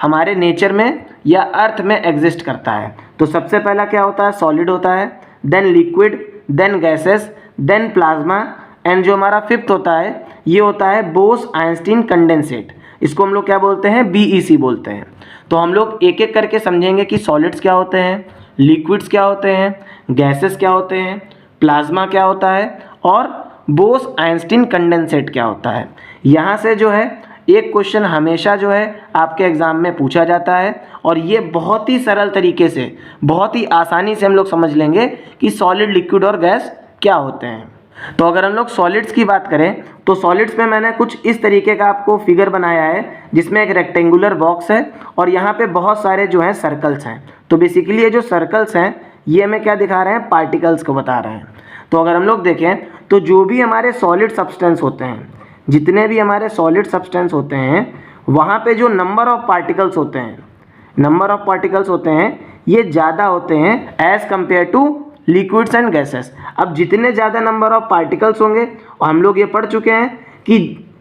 हमारे नेचर में या अर्थ में एग्जिस्ट करता है। तो सबसे पहला क्या होता है? सॉलिड होता है, then liquid, then gases, then plasma, and जो हमारा फिफ्थ होता है ये होता है बोस आइंस्टीन कंडेंसेट। इसको हम लोग क्या बोलते हैं? BEC बोलते हैं। तो हम लोग एक एक करके समझेंगे कि सॉलिड्स क्या होते हैं, लिक्विड्स क्या होते हैं, गैसेस क्या होते हैं, प्लाज्मा क्या होता है और बोस आइंस्टीन कंडेंसेट क्या होता है। यहाँ से जो है एक क्वेश्चन हमेशा जो है आपके एग्ज़ाम में पूछा जाता है और ये बहुत ही सरल तरीके से, बहुत ही आसानी से हम लोग समझ लेंगे कि सॉलिड, लिक्विड और गैस क्या होते हैं। तो अगर हम लोग सॉलिड्स की बात करें तो सॉलिड्स में मैंने कुछ इस तरीके का आपको फिगर बनाया है जिसमें एक रेक्टेंगुलर बॉक्स है और यहाँ पे बहुत सारे जो हैं सर्कल्स हैं। तो बेसिकली ये जो सर्कल्स हैं ये हमें क्या दिखा रहे हैं? पार्टिकल्स को बता रहे हैं। तो अगर हम लोग देखें तो जो भी हमारे सॉलिड सब्सटेंस होते हैं, जितने भी हमारे सॉलिड सब्सटेंस होते हैं, वहाँ पे जो नंबर ऑफ पार्टिकल्स होते हैं ये ज़्यादा होते हैं as compared two liquids and gases. अब जितने ज़्यादा नंबर ऑफ पार्टिकल्स होंगे, और हम लोग ये पढ़ चुके हैं कि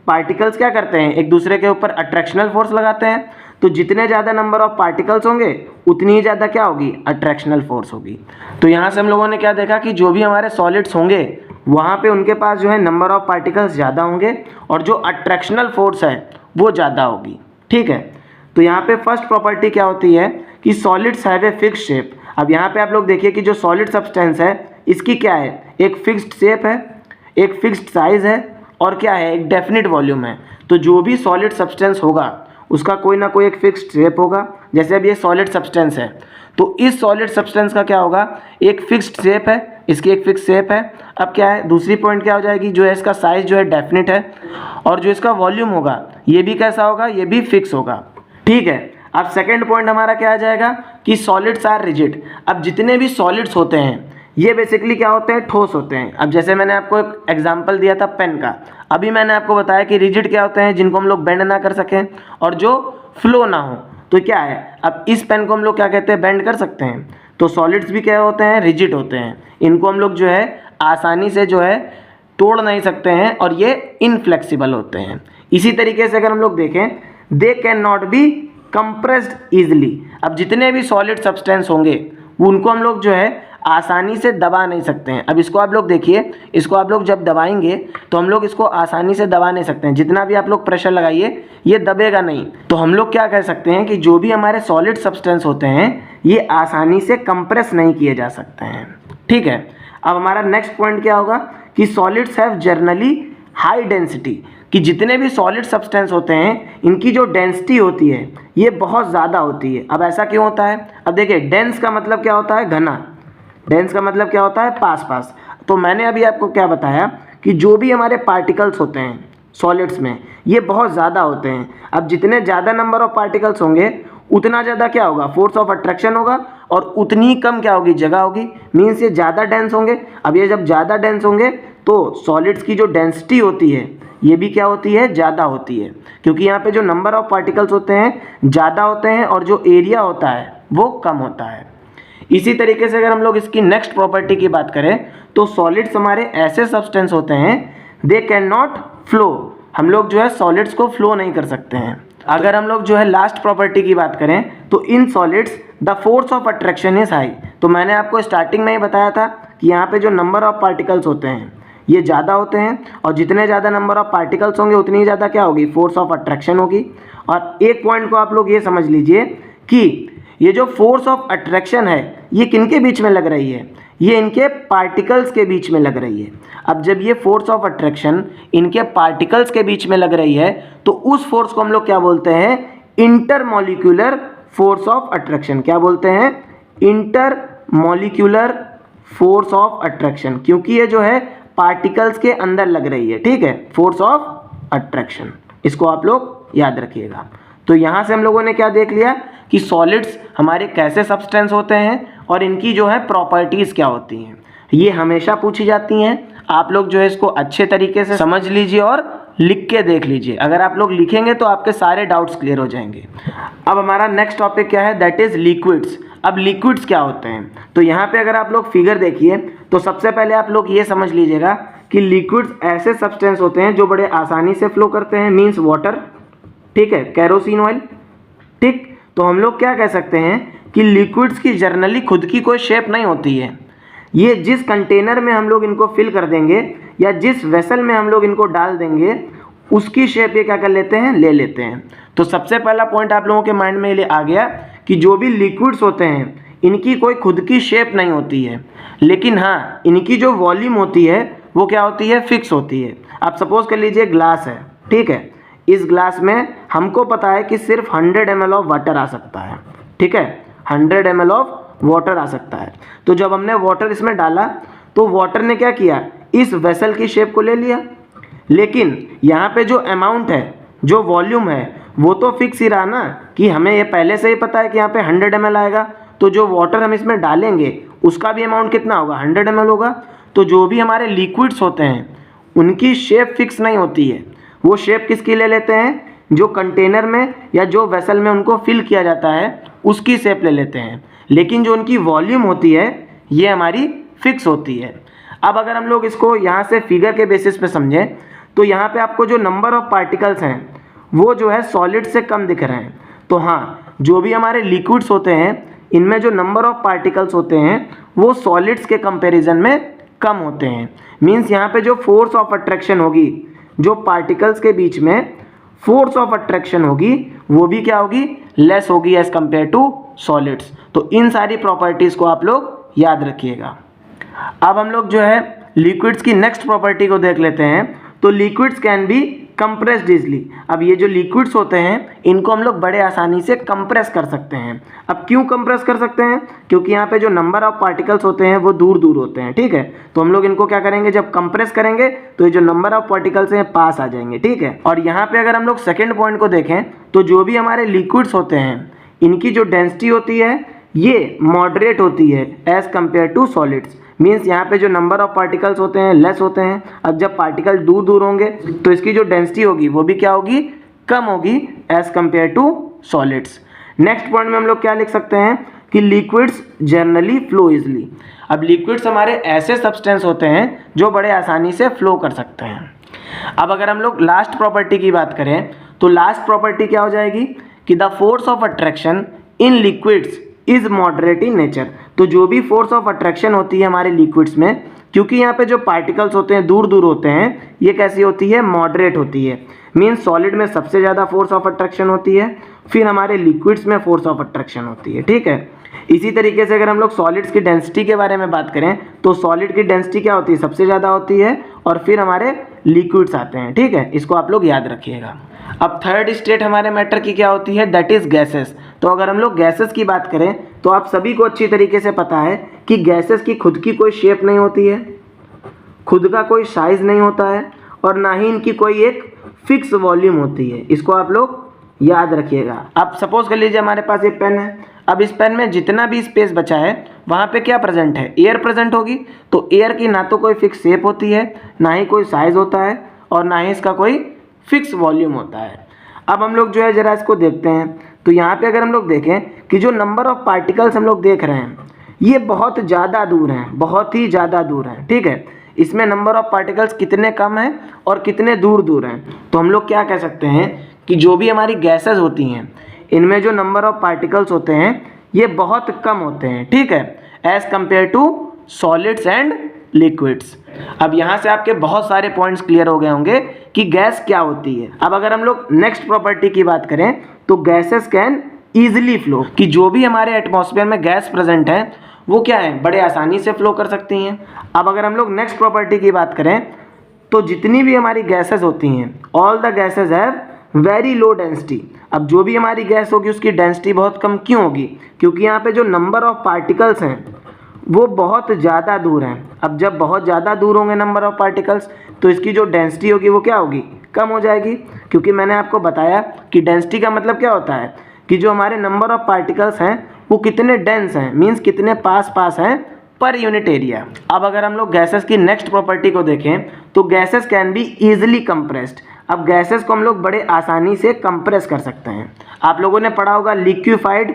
पार्टिकल्स क्या करते हैं? एक दूसरे के ऊपर अट्रैक्शनल फोर्स लगाते हैं। तो जितने ज़्यादा नंबर ऑफ पार्टिकल्स होंगे उतनी ही ज़्यादा क्या होगी? अट्रैक्शनल फोर्स होगी। तो यहाँ से हम लोगों ने क्या देखा कि जो भी हमारे सॉलिड्स होंगे वहाँ पे उनके पास जो है नंबर ऑफ पार्टिकल्स ज़्यादा होंगे और जो अट्रैक्शनल फोर्स है वो ज़्यादा होगी। ठीक है, तो यहाँ पे फर्स्ट प्रॉपर्टी क्या होती है कि solids have a fixed shape. अब यहाँ पे आप लोग देखिए कि जो सॉलिड सब्सटेंस है इसकी क्या है? एक फिक्स्ड शेप है, एक फिक्स्ड साइज है और क्या है? एक डेफिनिट वॉल्यूम है। तो जो भी सॉलिड सब्सटेंस होगा उसका कोई ना कोई एक फिक्स्ड शेप होगा। जैसे अब ये सॉलिड सब्सटेंस है तो इस सॉलिड सब्सटेंस का क्या होगा? एक फिक्स्ड शेप है, इसकी एक फिक्स्ड शेप है। अब क्या है? दूसरी पॉइंट क्या हो जाएगी? जो है इसका साइज जो है डेफिनिट है और जो इसका वॉल्यूम होगा ये भी कैसा होगा? ये भी फिक्स होगा। ठीक है, अब सेकेंड पॉइंट हमारा क्या आ जाएगा कि सॉलिड्स आर रिजिड। अब जितने भी सॉलिड्स होते हैं ये बेसिकली क्या होते हैं? ठोस होते हैं। अब जैसे मैंने आपको एक एग्जांपल दिया था पेन का, अभी मैंने आपको बताया कि रिजिड क्या होते हैं? जिनको हम लोग बेंड ना कर सकें और जो फ्लो ना हो। तो क्या है? अब इस पेन को हम लोग क्या कहते हैं? बेंड कर सकते हैं। तो सॉलिड्स भी क्या होते हैं? रिजिड होते हैं। इनको हम लोग जो है आसानी से जो है तोड़ नहीं सकते हैं और ये इनफ्लेक्सिबल होते हैं। इसी तरीके से अगर हम लोग देखें, they can not be compressed easily. अब जितने भी सॉलिड सब्सटेंस होंगे उनको हम लोग जो है आसानी से दबा नहीं सकते हैं। अब इसको आप लोग देखिए, इसको आप लोग जब दबाएंगे तो हम लोग इसको आसानी से दबा नहीं सकते हैं। जितना भी आप लोग प्रेशर लगाइए ये दबेगा नहीं। तो हम लोग क्या कह सकते हैं कि जो भी हमारे सॉलिड सब्सटेंस होते हैं ये आसानी से कंप्रेस नहीं किए जा सकते हैं। ठीक है, अब हमारा नेक्स्ट पॉइंट क्या होगा कि solids have generally high density, कि जितने भी सॉलिड सब्सटेंस होते हैं इनकी जो डेंसिटी होती है ये बहुत ज़्यादा होती है। अब ऐसा क्यों होता है? अब देखिए, डेंस का मतलब क्या होता है? घना। डेंस का मतलब क्या होता है? पास पास। तो मैंने अभी आपको क्या बताया कि जो भी हमारे पार्टिकल्स होते हैं सॉलिड्स में ये बहुत ज़्यादा होते हैं। अब जितने ज़्यादा नंबर ऑफ पार्टिकल्स होंगे उतना ज़्यादा क्या होगा, फोर्स ऑफ अट्रैक्शन होगा, और उतनी कम क्या होगी, जगह होगी। मीन्स ये ज़्यादा डेंस होंगे। अब ये जब ज़्यादा डेंस होंगे तो सॉलिड्स की जो डेंसिटी होती है ये भी क्या होती है, ज़्यादा होती है, क्योंकि यहाँ पे जो नंबर ऑफ पार्टिकल्स होते हैं ज़्यादा होते हैं और जो एरिया होता है वो कम होता है। इसी तरीके से अगर हम लोग इसकी नेक्स्ट प्रॉपर्टी की बात करें तो सॉलिड्स हमारे ऐसे सब्सटेंस होते हैं, दे कैन नॉट फ्लो। हम लोग जो है सॉलिड्स को फ्लो नहीं कर सकते हैं। अगर हम लोग जो है लास्ट प्रॉपर्टी की बात करें तो in solids the force of attraction is high. तो मैंने आपको स्टार्टिंग में ही बताया था कि यहाँ पे जो नंबर ऑफ पार्टिकल्स होते हैं ये ज़्यादा होते हैं, और जितने ज़्यादा नंबर ऑफ पार्टिकल्स होंगे उतनी ही ज़्यादा क्या होगी, फोर्स ऑफ अट्रैक्शन होगी। और एक पॉइंट को आप लोग ये समझ लीजिए कि ये जो फोर्स ऑफ अट्रैक्शन है ये किनके बीच में लग रही है, ये इनके पार्टिकल्स के बीच में लग रही है। अब जब ये फोर्स ऑफ अट्रैक्शन इनके पार्टिकल्स के बीच में लग रही है तो उस फोर्स को हम लोग क्या बोलते हैं, इंटरमॉलिक्यूलर फोर्स ऑफ अट्रैक्शन। क्या बोलते हैं, इंटरमॉलिक्यूलर फोर्स ऑफ अट्रैक्शन, क्योंकि ये जो है पार्टिकल्स के अंदर लग रही है। ठीक है, फोर्स ऑफ अट्रैक्शन, इसको आप लोग याद रखिएगा। तो यहाँ से हम लोगों ने क्या देख लिया कि सॉलिड्स हमारे कैसे सब्सटेंस होते हैं और इनकी जो है प्रॉपर्टीज़ क्या होती हैं, ये हमेशा पूछी जाती हैं। आप लोग जो है इसको अच्छे तरीके से समझ लीजिए और लिख के देख लीजिए। अगर आप लोग लिखेंगे तो आपके सारे डाउट्स क्लियर हो जाएंगे। अब हमारा नेक्स्ट टॉपिक क्या है, दैट इज़ लिक्विड्स। अब लिक्विड्स क्या होते हैं, तो यहाँ पे अगर आप लोग फिगर देखिए तो सबसे पहले आप लोग ये समझ लीजिएगा कि लिक्विड्स ऐसे सब्सटेंस होते हैं जो बड़े आसानी से फ्लो करते हैं। मीन्स वाटर, ठीक है, केरोसिन ऑयल, ठीक। तो हम लोग क्या कह सकते हैं कि लिक्विड्स की जर्नली खुद की कोई शेप नहीं होती है। ये जिस कंटेनर में हम लोग इनको फिल कर देंगे या जिस वेसल में हम लोग इनको डाल देंगे उसकी शेप ये क्या कर लेते हैं, ले लेते हैं। तो सबसे पहला पॉइंट आप लोगों के माइंड में ये आ गया कि जो भी लिक्विड्स होते हैं इनकी कोई खुद की शेप नहीं होती है, लेकिन हाँ इनकी जो वॉल्यूम होती है वो क्या होती है, फिक्स होती है। आप सपोज कर लीजिए ग्लास है, ठीक है, इस ग्लास में हमको पता है कि सिर्फ 100 ml ऑफ वाटर आ सकता है, ठीक है, 100 ml ऑफ वाटर आ सकता है। तो जब हमने वाटर इसमें डाला तो वाटर ने क्या किया, इस वेसल की शेप को ले लिया, लेकिन यहाँ पे जो अमाउंट है, जो वॉल्यूम है, वो तो फिक्स ही रहा ना, कि हमें ये पहले से ही पता है कि यहाँ पे 100 ml आएगा। तो जो वाटर हम इसमें डालेंगे उसका भी अमाउंट कितना होगा, 100 ml होगा। तो जो भी हमारे लिक्विड्स होते हैं उनकी शेप फिक्स नहीं होती है। वो शेप किसकी ले लेते हैं, जो कंटेनर में या जो वेसल में उनको फिल किया जाता है उसकी शेप ले लेते हैं, लेकिन जो उनकी वॉल्यूम होती है ये हमारी फिक्स होती है। अब अगर हम लोग इसको यहाँ से फिगर के बेसिस पे समझें तो यहाँ पे आपको जो नंबर ऑफ पार्टिकल्स हैं वो जो है सॉलिड से कम दिख रहे हैं। तो हाँ, जो भी हमारे लिक्विड्स होते हैं इनमें जो नंबर ऑफ पार्टिकल्स होते हैं वो सॉलिड्स के कंपैरिजन में कम होते हैं। मीन्स यहाँ पे जो फोर्स ऑफ अट्रैक्शन होगी, जो पार्टिकल्स के बीच में फोर्स ऑफ अट्रैक्शन होगी वो भी क्या होगी, लेस होगी एज कंपेयर टू सॉलिड्स। तो इन सारी प्रॉपर्टीज़ को आप लोग याद रखिएगा। अब हम लोग जो है लिक्विड्स की नेक्स्ट प्रॉपर्टी को देख लेते हैं। तो liquids can be compressed easily. अब ये जो लिक्विड्स होते हैं इनको हम लोग बड़े आसानी से कंप्रेस कर सकते हैं। अब क्यों कंप्रेस कर सकते हैं, क्योंकि यहाँ पे जो नंबर ऑफ पार्टिकल्स होते हैं वो दूर दूर होते हैं, ठीक है। तो हम लोग इनको क्या करेंगे, जब कंप्रेस करेंगे तो ये जो नंबर ऑफ पार्टिकल्स हैं पास आ जाएंगे, ठीक है। और यहाँ पे अगर हम लोग सेकेंड पॉइंट को देखें तो जो भी हमारे लिक्विड्स होते हैं इनकी जो डेंसिटी होती है ये मॉडरेट होती है as compared to solids. Means यहाँ पे जो नंबर ऑफ पार्टिकल्स होते हैं लेस होते हैं। अब जब पार्टिकल दूर दूर होंगे तो इसकी जो डेंसिटी होगी वो भी क्या होगी, कम होगी as compared to solids. Next point में हम लोग क्या लिख सकते हैं कि लिक्विड्स जनरली फ्लो इजली। अब लिक्विड्स हमारे ऐसे सब्सटेंस होते हैं जो बड़े आसानी से फ्लो कर सकते हैं। अब अगर हम लोग लास्ट प्रॉपर्टी की बात करें तो लास्ट प्रॉपर्टी क्या हो जाएगी कि the force of attraction in liquids is moderate in nature. तो जो भी फोर्स ऑफ अट्रैक्शन होती है हमारे लिक्विड्स में, क्योंकि यहाँ पे जो पार्टिकल्स होते हैं दूर दूर होते हैं, ये कैसी होती है, मॉडरेट होती है। मीन्स सॉलिड में सबसे ज़्यादा फोर्स ऑफ अट्रैक्शन होती है, फिर हमारे लिक्विड्स में फोर्स ऑफ अट्रैक्शन होती है, ठीक है। इसी तरीके से अगर हम लोग सॉलिड्स की डेंसिटी के बारे में बात करें तो सॉलिड की डेंसिटी क्या होती है, सबसे ज़्यादा होती है, और फिर हमारे लिक्विड्स आते हैं, ठीक है। इसको आप लोग याद रखिएगा। अब थर्ड स्टेट हमारे मैटर की क्या होती है, दैट इज गैसेस। तो अगर हम लोग गैसेस की बात करें तो आप सभी को अच्छी तरीके से पता है कि गैसेस की खुद की कोई शेप नहीं होती है, खुद का कोई साइज नहीं होता है, और ना ही इनकी कोई एक फिक्स वॉल्यूम होती है। इसको आप लोग याद रखिएगा। अब सपोज कर लीजिए हमारे पास एक पेन है, अब इस पेन में जितना भी स्पेस बचा है वहाँ पे क्या प्रेजेंट है, एयर प्रेजेंट होगी। तो एयर की ना तो कोई फिक्स शेप होती है, ना ही कोई साइज होता है, और ना ही इसका कोई फिक्स वॉल्यूम होता है। अब हम लोग जो है ज़रा इसको देखते हैं। तो यहाँ पे अगर हम लोग देखें कि जो नंबर ऑफ पार्टिकल्स हम लोग देख रहे हैं ये बहुत ज़्यादा दूर हैं, बहुत ही ज़्यादा दूर हैं, ठीक है। इसमें नंबर ऑफ पार्टिकल्स कितने कम हैं और कितने दूर दूर हैं। तो हम लोग क्या कह सकते हैं कि जो भी हमारी गैसेस होती हैं इनमें जो नंबर ऑफ पार्टिकल्स होते हैं ये बहुत कम होते हैं, ठीक है, as compared to solids and liquids. अब यहाँ से आपके बहुत सारे पॉइंट्स क्लियर हो गए होंगे कि गैस क्या होती है। अब अगर हम लोग नेक्स्ट प्रॉपर्टी की बात करें तो गैसेस कैन ईजिली फ्लो, कि जो भी हमारे एटमॉस्फेयर में गैस प्रेजेंट है वो क्या है, बड़े आसानी से फ्लो कर सकती हैं। अब अगर हम लोग नेक्स्ट प्रॉपर्टी की बात करें तो जितनी भी हमारी गैसेस होती हैं all the gases have very low density. अब जो भी हमारी गैस होगी उसकी डेंसिटी बहुत कम क्यों होगी, क्योंकि यहाँ पे जो नंबर ऑफ पार्टिकल्स हैं वो बहुत ज़्यादा दूर हैं। अब जब बहुत ज़्यादा दूर होंगे नंबर ऑफ पार्टिकल्स तो इसकी जो डेंसिटी होगी वो क्या होगी, कम हो जाएगी। क्योंकि मैंने आपको बताया कि डेंसिटी का मतलब क्या होता है कि जो हमारे नंबर ऑफ पार्टिकल्स हैं वो कितने डेंस हैं, मीन्स कितने पास पास हैं पर यूनिट एरिया। अब अगर हम लोग गैसेस की नेक्स्ट प्रॉपर्टी को देखें तो gases can be easily compressed. अब गैसेस को हम लोग बड़े आसानी से कंप्रेस कर सकते हैं। आप लोगों ने पढ़ा होगा लिक्विफाइड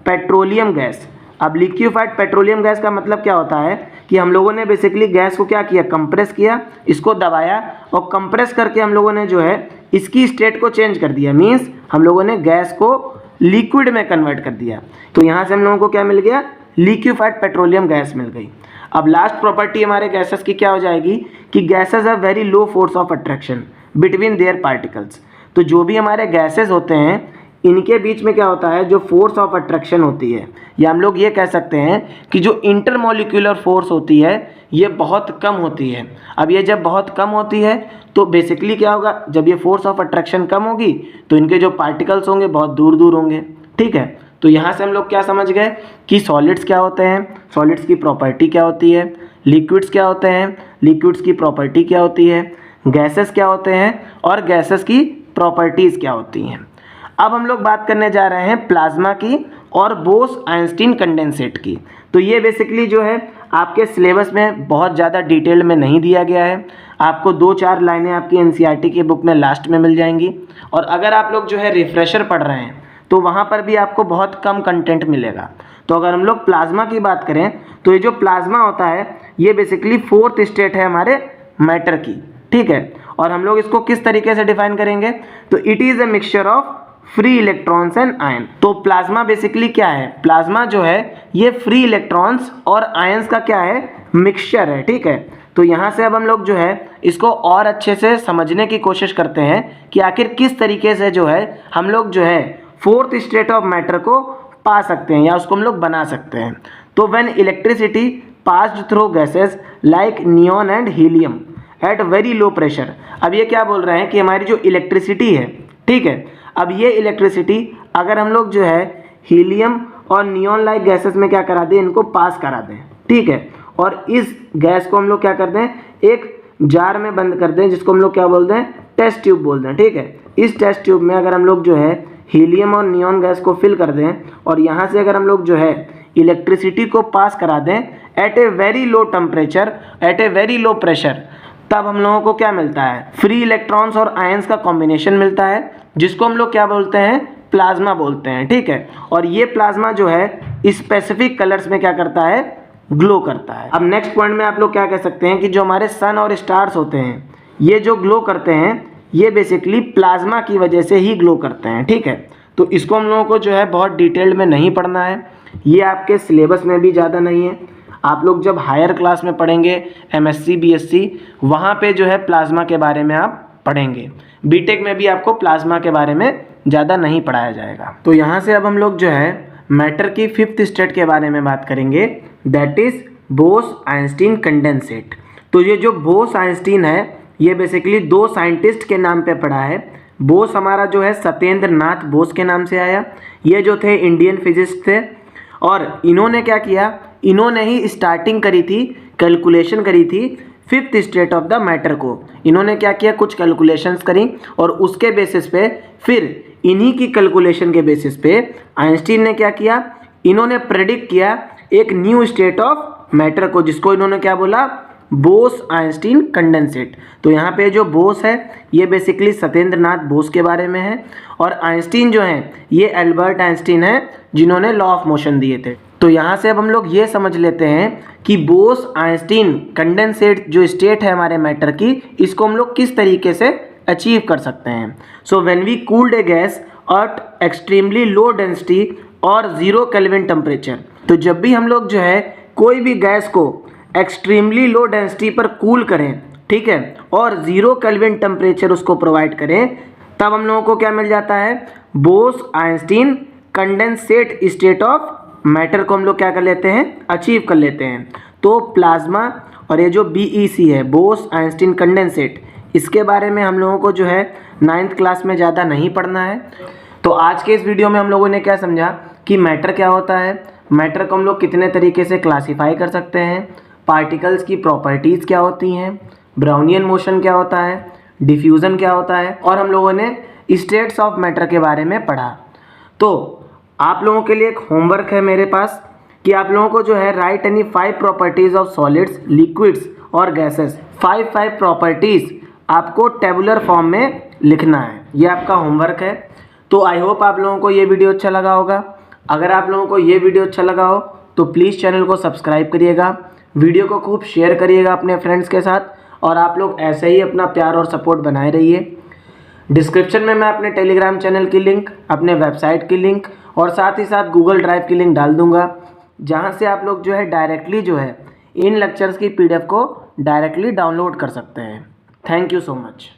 पेट्रोलियम गैस। अब लिक्विफाइड पेट्रोलियम गैस का मतलब क्या होता है कि हम लोगों ने बेसिकली गैस को क्या किया, कंप्रेस किया, इसको दबाया और कंप्रेस करके हम लोगों ने जो है इसकी स्टेट को चेंज कर दिया, मीन्स हम लोगों ने गैस को लिक्विड में कन्वर्ट कर दिया। तो यहाँ से हम लोगों को क्या मिल गया, लिक्विफाइड पेट्रोलियम गैस मिल गई। अब लास्ट प्रॉपर्टी हमारे गैसेस की क्या हो जाएगी कि gases have very low force of attraction between their particles. तो जो भी हमारे गैसेस होते हैं इनके बीच में क्या होता है, जो फोर्स ऑफ अट्रैक्शन होती है, या हम लोग ये कह सकते हैं कि जो इंटरमॉलिक्यूलर फोर्स होती है ये बहुत कम होती है। अब ये जब बहुत कम होती है तो बेसिकली क्या होगा, जब ये फोर्स ऑफ अट्रैक्शन कम होगी तो इनके जो पार्टिकल्स होंगे बहुत दूर दूर होंगे, ठीक है। तो यहाँ से हम लोग क्या समझ गए कि सॉलिड्स क्या होते हैं, सॉलिड्स की प्रॉपर्टी क्या होती है, लिक्विड्स क्या होते हैं, लिक्विड्स की प्रॉपर्टी क्या होती है, गैसेस क्या होते हैं और गैसेस की प्रॉपर्टीज़ क्या होती हैं। अब हम लोग बात करने जा रहे हैं प्लाज्मा की और बोस-आइंस्टीन कंडेंसेट की। तो ये बेसिकली जो है आपके सिलेबस में बहुत ज़्यादा डिटेल में नहीं दिया गया है। आपको 2-4 लाइनें आपकी एनसीईआरटी की बुक में लास्ट में मिल जाएंगी, और अगर आप लोग जो है रिफ्रेशर पढ़ रहे हैं तो वहाँ पर भी आपको बहुत कम कंटेंट मिलेगा। तो अगर हम लोग प्लाज्मा की बात करें तो ये जो प्लाज्मा होता है ये बेसिकली फोर्थ स्टेट है हमारे मैटर की, ठीक है। और हम लोग इसको किस तरीके से डिफाइन करेंगे, तो it is a mixture of free electrons and ion. तो प्लाज्मा बेसिकली क्या है, प्लाज्मा जो है ये फ्री इलेक्ट्रॉन्स और आयंस का क्या है, मिक्सचर है, ठीक है। तो यहाँ से अब हम लोग जो है इसको और अच्छे से समझने की कोशिश करते हैं कि आखिर किस तरीके से जो है हम लोग जो है फोर्थ स्टेट ऑफ मैटर को पा सकते हैं या उसको हम लोग बना सकते हैं। तो when electricity passed through gases like neon and helium at very low pressure. अब ये क्या बोल रहे हैं कि हमारी जो इलेक्ट्रिसिटी है, ठीक है, अब ये इलेक्ट्रिसिटी अगर हम लोग जो है हीलियम और नियॉन लाइक गैसेस में क्या करा दें, इनको पास करा दें, ठीक है, और इस गैस को हम लोग क्या कर दें, एक जार में बंद कर दें जिसको हम लोग क्या बोलते हैं, टेस्ट ट्यूब बोलते हैं, ठीक है। इस टेस्ट ट्यूब में अगर हम लोग जो है हीलियम और नियॉन गैस को फिल कर दें और यहाँ से अगर हम लोग जो है इलेक्ट्रिसिटी को पास करा दें at a very low temperature, at a very low pressure, तब हम लोगों को क्या मिलता है, फ्री इलेक्ट्रॉन्स और आयंस का कॉम्बिनेशन मिलता है जिसको हम लोग क्या बोलते हैं, प्लाज्मा बोलते हैं, ठीक है। और ये प्लाज्मा जो है स्पेसिफिक कलर्स में क्या करता है, ग्लो करता है। अब नेक्स्ट पॉइंट में आप लोग क्या कह सकते हैं कि जो हमारे सन और स्टार्स होते हैं ये जो ग्लो करते हैं ये बेसिकली प्लाज्मा की वजह से ही ग्लो करते हैं, ठीक है। तो इसको हम लोगों को जो है बहुत डिटेल्ड में नहीं पढ़ना है, ये आपके सिलेबस में भी ज़्यादा नहीं है। आप लोग जब हायर क्लास में पढ़ेंगे एमएससी बीएससी वहाँ पे जो है प्लाज्मा के बारे में आप पढ़ेंगे। बीटेक में भी आपको प्लाज्मा के बारे में ज़्यादा नहीं पढ़ाया जाएगा। तो यहाँ से अब हम लोग जो है मैटर की फिफ्थ स्टेट के बारे में बात करेंगे, दैट इज़ बोस-आइंस्टीन कंडेंसेट। तो ये जो बोस-आइंस्टीन है ये बेसिकली दो साइंटिस्ट के नाम पे पड़ा है। बोस हमारा जो है सत्येंद्र नाथ बोस के नाम से आया। ये जो थे इंडियन फिजिस्ट थे और इन्होंने क्या किया, इन्होंने ही स्टार्टिंग करी थी, कैलकुलेशन करी थी fifth state of the matter को। इन्होंने क्या किया, कुछ कैलकुलेशंस करी और उसके बेसिस पे फिर इन्हीं की कैलकुलेशन के बेसिस पे आइंस्टीन ने क्या किया, इन्होंने प्रेडिक्ट किया एक न्यू स्टेट ऑफ मैटर को, जिसको इन्होंने क्या बोला, बोस आइंस्टीन कंडेंसेट। तो यहाँ पे जो बोस है ये बेसिकली सत्येंद्र नाथ बोस के बारे में है, और आइंस्टीन जो है ये एल्बर्ट आइंस्टीन है जिन्होंने लॉ ऑफ मोशन दिए थे। तो यहाँ से अब हम लोग ये समझ लेते हैं कि बोस आइंस्टीन कंडेंसेट जो स्टेट है हमारे मैटर की, इसको हम लोग किस तरीके से अचीव कर सकते हैं। So when we cooled a gas at extremely low density और 0 केल्विन टेम्परेचर, तो जब भी हम लोग जो है कोई भी गैस को एक्सट्रीमली लो डेंसिटी पर कूल करें, ठीक है, और 0 केल्विन टेम्परेचर उसको प्रोवाइड करें, तब हम लोगों को क्या मिल जाता है, Bose Einstein condensate state of matter को हम लोग क्या कर लेते हैं, अचीव कर लेते हैं। तो प्लाज्मा और ये जो BEC है, बोस आइंस्टीन कंडेंसेट, इसके बारे में हम लोगों को जो है 9th क्लास में ज़्यादा नहीं पढ़ना है। तो आज के इस वीडियो में हम लोगों ने क्या समझा कि मैटर क्या होता है, मैटर को हम लोग कितने तरीके से क्लासीफाई कर सकते हैं, पार्टिकल्स की प्रॉपर्टीज़ क्या होती हैं, ब्राउनियन मोशन क्या होता है, डिफ्यूज़न क्या होता है, और हम लोगों ने स्टेट्स ऑफ मैटर के बारे में पढ़ा। तो आप लोगों के लिए एक होमवर्क है मेरे पास कि आप लोगों को जो है right any 5 properties of solids, liquids और गैसेस। 5 प्रॉपर्टीज़ आपको टेबुलर फॉर्म में लिखना है, ये आपका होमवर्क है। तो आई होप आप लोगों को ये वीडियो अच्छा लगा होगा। अगर आप लोगों को ये वीडियो अच्छा लगा हो तो प्लीज़ चैनल को सब्सक्राइब करिएगा, वीडियो को खूब शेयर करिएगा अपने फ्रेंड्स के साथ, और आप लोग ऐसे ही अपना प्यार और सपोर्ट बनाए रहिए। डिस्क्रिप्शन में मैं अपने टेलीग्राम चैनल की लिंक, अपने वेबसाइट की लिंक और साथ ही साथ गूगल ड्राइव की लिंक डाल दूंगा, जहां से आप लोग जो है डायरेक्टली जो है इन लेक्चर्स की PDF को डायरेक्टली डाउनलोड कर सकते हैं। Thank you so much.